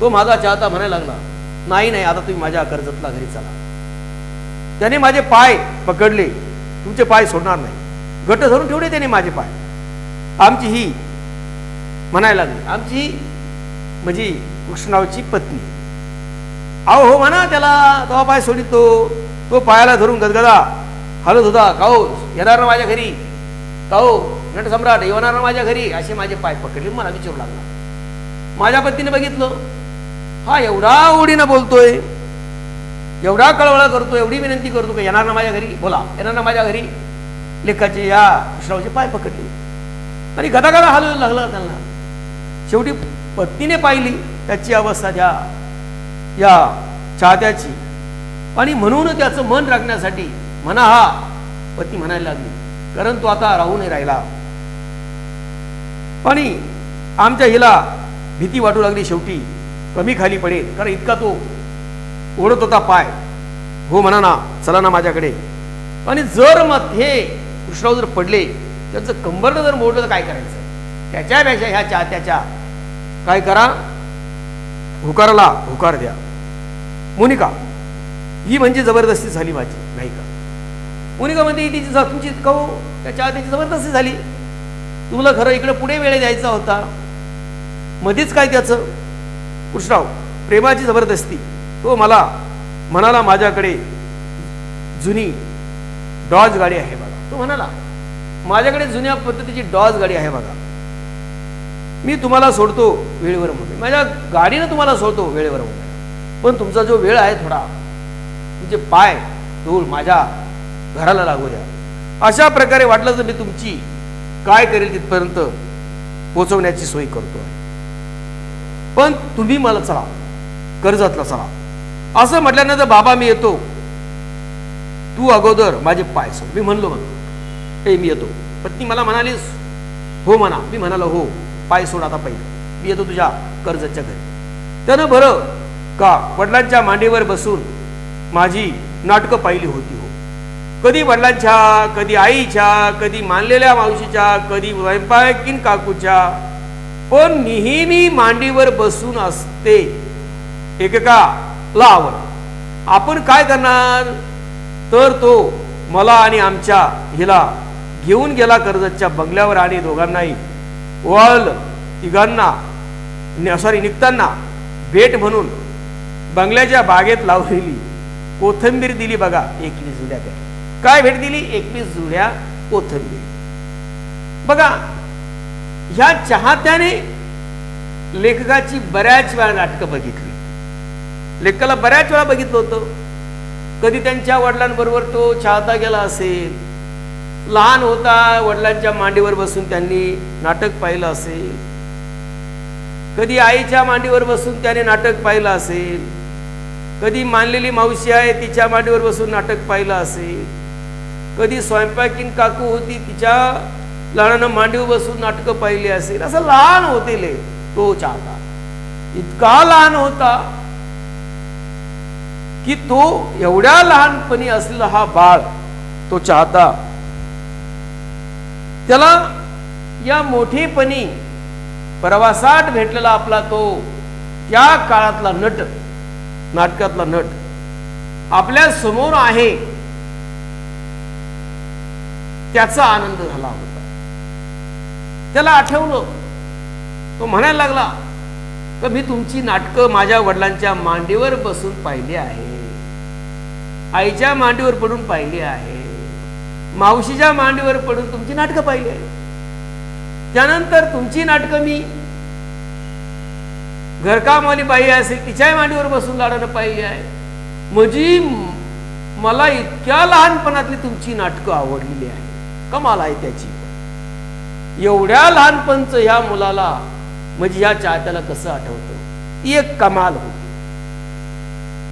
Speaker 1: तो माझा चाहता म्हणायला लागला, नाही, आता तुम्ही माझ्या कर्जतला घरी चला. त्याने माझे पाय पकडले, तुमचे पाय सोडणार नाही. घट्ट धरून ठेवले त्याने माझे पाय. आमची ही म्हणायला लागली, आमची ही म्हणजे कृष्णरावची पत्नी. अहो हो म्हणा त्याला, तो पाय सोडितो. तो पायाला धरून गदगदा हलत होता. काहो येणार ना माझ्या घरी, काहो नटसम्राट येणार ना माझ्या घरी, असे माझे पाय पकडले. मला विचारू लागला. माझ्या पत्नीने बघितलं, हा एवढा ओढीनं बोलतोय, एवढा कळवळा करतो, एवढी विनंती करतो की येणार ना माझ्या घरी, बोला येणार ना माझ्या घरी. लेखाचे या कृष्णरावचे पाय पकडले आणि गदागदा हलवू लागला त्यांना. शेवटी पत्नीने पाहिली त्याची अवस्था या चाहत्याची, आणि म्हणून त्याचं मन राखण्यासाठी म्हणा हा पत्नी म्हणायला लागली, कारण तो आता राहू नाही राहिला. आणि आमच्या हिला भीती वाटू लागली, शेवटी कमी खाली पडेल, कारण इतका तो ओढत होता पाय. हो म्हणा ना, चला ना माझ्याकडे. आणि जर मग हे कृष्णराव जर पडले, त्यांचं कंबरनं जर मोडलं तर काय करायचं. त्याच्यापेक्षा ह्या चाहत्याच्या काय करा, हुकाराला हुकार द्या. मोनिका ही म्हणजे जबरदस्ती झाली माझी, नाही का. मोनिका म्हणते तिची तुमची कहू त्या चाहत्याची जबरदस्ती झाली. तुला खरं इकडे पुढे वेळ द्यायचा होता, मध्येच काय त्याचं. कृष्णराव प्रेमाची जबरदस्ती. तो मला म्हणाला, माझ्याकडे जुनी डॉज गाडी आहे बघा. तो म्हणाला, माझ्याकडे जुन्या पद्धतीची डॉज गाडी आहे बघा. मी तुम्हाला सोडतो वेळेवर मुंबई, माझ्या गाडीनं तुम्हाला सोडतो वेळेवर मुंबई, पण तुमचा जो वेळ आहे थोडा, तुमचे पाय धूळ माझ्या घराला लागू द्या. अशा प्रकारे वाटलं तर मी तुमची काय करेल तिथपर्यंत पोहोचवण्याची सोय करतो आहे, पण तुम्ही मला चला कर्जतला चला. असं म्हटल्यानंतर बाबा मी येतो, तू अगोदर माझे पाय सोड. मी म्हणलो हे मी येतो. पत्नी मला म्हणालीस हो म्हणा. मी म्हणालो हो, पाय सोड आता पहिलं, मी येतो तुझ्या कर्जतच्या घरी. त्यानं बरं का वडिलांच्या मांडीवर बसून माझी नाटकं पाहिली होती. हो, कधी वडिलांच्या, कधी आईच्या, कधी मानलेल्या मावशीच्या, कधी स्वयंपाकीन काकूच्या, पण नेहमी मांडीवर बसून असते एकेकाला आवड. आपण काय करणार तर तो मला आणि आमच्या हिला घेऊन गेला कर्जतच्या बंगल्यावर आणि दोघांनाही ओवाळलं. तिघांना निघताना भेट म्हणून बंगल्याच्या बागेत लावलेली कोथिंबीर दिली बघा. 21 जुड्या काय भेट दिली? 21 जुड्या कोथिंबीर. बघा, ह्या चाहत्याने लेखकाची बऱ्याच वेळा नाटकं बघितली. लेखकाला बऱ्याच वेळा बघितलं होतं. कधी त्यांच्या वडिलांबरोबर तो चाहता गेला असेल, लहान होता वडिलांच्या मांडीवर बसून त्यांनी नाटक पाहिलं असेल, कधी आईच्या मांडीवर बसून त्याने नाटक पाहिलं असेल, कधी मानलेली मावशी आहे तिच्या मांडीवर बसून नाटक पाहिलं असेल, कधी स्वयंपाकीन काकू होती तिच्या लहानानं मांडीवर बसून नाटकं पाहिली असेल. असं लहान होते तो चाहता, इतका लहान होता की तो एवढ्या लहानपणी असलेला हा बाळ तो चाहता, त्याला या मोठेपणी प्रवासात भेटलेला आपला तो त्या काळातला नट, नाटकातला नट आपल्या समोर आहे, त्याचा आनंद झाला होता. त्याला आठवलं, तो म्हणायला लागला की मी तुमची नाटकं माझ्या वडिलांच्या मांडीवर बसून पाहिली आहे, आईच्या मांडीवर पडून पाहिली आहे, मावशीच्या मांडीवर पडून तुमची नाटकं पाहिली आहे. त्यानंतर तुमची नाटकं मी घरकामवाली बाई असेल तिच्या मांडीवर बसून लाडानं पाहिली आहे. म्हणजे मला इतक्या लहानपणातली तुमची नाटकं आवडलेली आहे. कमाल आहे त्याची. एवढ्या लहानपणचं ह्या मुलाला म्हणजे ह्या चाहत्याला कसं आठवतं, ती एक कमाल होती.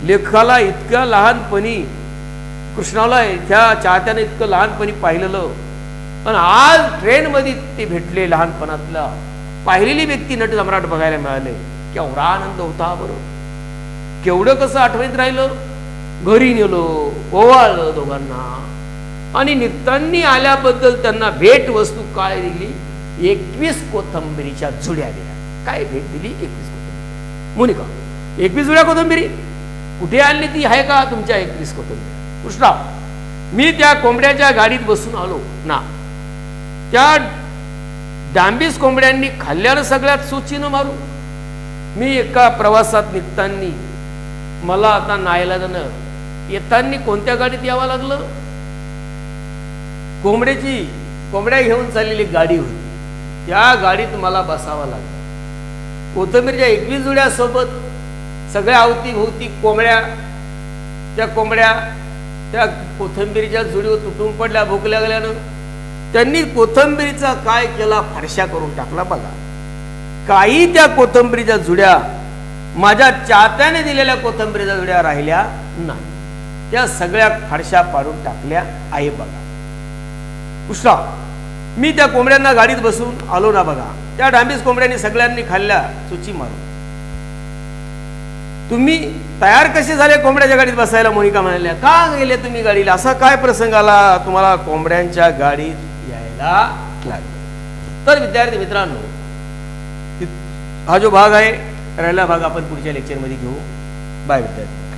Speaker 1: लेखकाला इतक्या लहानपणी, कृष्णाला त्या चाहत्याने इतकं लहानपणी पाहिलेलं, पण आज ट्रेन मध्ये ते भेटले लहानपणातला पाहिलेली व्यक्ती नट सम्राट बघायला मिळाले. केवढा आनंद होता बरोबर. केवढं कसं आठवणीत राहिलं. घरी नेलो, ओवाळलं दोघांना, आणि निघताना आल्याबद्दल त्यांना भेट वस्तू काय दिली? 21 कोथिंबिरीच्या जुड्या दिल्या. काय भेट दिली? 21 कोथिंबीर. मोनिका, 21 जुड्या कोथिंबिरी कुठे आणली? ती आहे का तुमच्या 21 कोथिंबीर? कृष्णा, मी त्या कोंबड्याच्या गाडीत बसून आलो ना, त्या डांबीस कोंबड्यांनी खाल्ल्यानं सगळ्यात सोचीनं मारू. मी एका प्रवासात निघताना मला आता नाईलाजानं येताना कोणत्या गाडीत यावं लागलं? कोंबड्या घेऊन चाललेली गाडी होती, त्या गाडीत मला बसावं लागलं. कोथिंबीरच्या 21 जुड्या सोबत सगळ्या अवतीभोवती कोंबड्या. त्या कोंबड्या त्या कोथिंबीरच्या जुडीवर तुटून पडल्या भूक लागल्यानं. त्यांनी कोथिंबीरीचा काय केला? फरशा करून टाकला बघा. काही त्या कोथिंबीरीच्या जुड्या माझ्या चाहत्याने दिलेल्या कोथिंबीरीच्या जुड्या राहिल्या नाही. त्या सगळ्या फरशा पाडून टाकल्या आहे बघा. कृष्णा, मी त्या कोंबड्यांना गाडीत बसून आलो ना बघा, त्या डांबीस कोंबड्यांनी सगळ्यांनी खाल्ल्या चुची मारून. तुम्ही तयार कसे झाले कोंबड्याच्या गाडीत बसायला? मोनिका म्हणाल्या. का गेले तुम्ही गाडीला? असा काय प्रसंग आला तुम्हाला कोंबड्यांच्या गाडीत यायला लागलं? तर विद्यार्थी मित्रांनो, हा जो भाग आहे राहिला भाग आपण पुढच्या लेक्चरमध्ये घेऊ. बाय विद्यार्थी.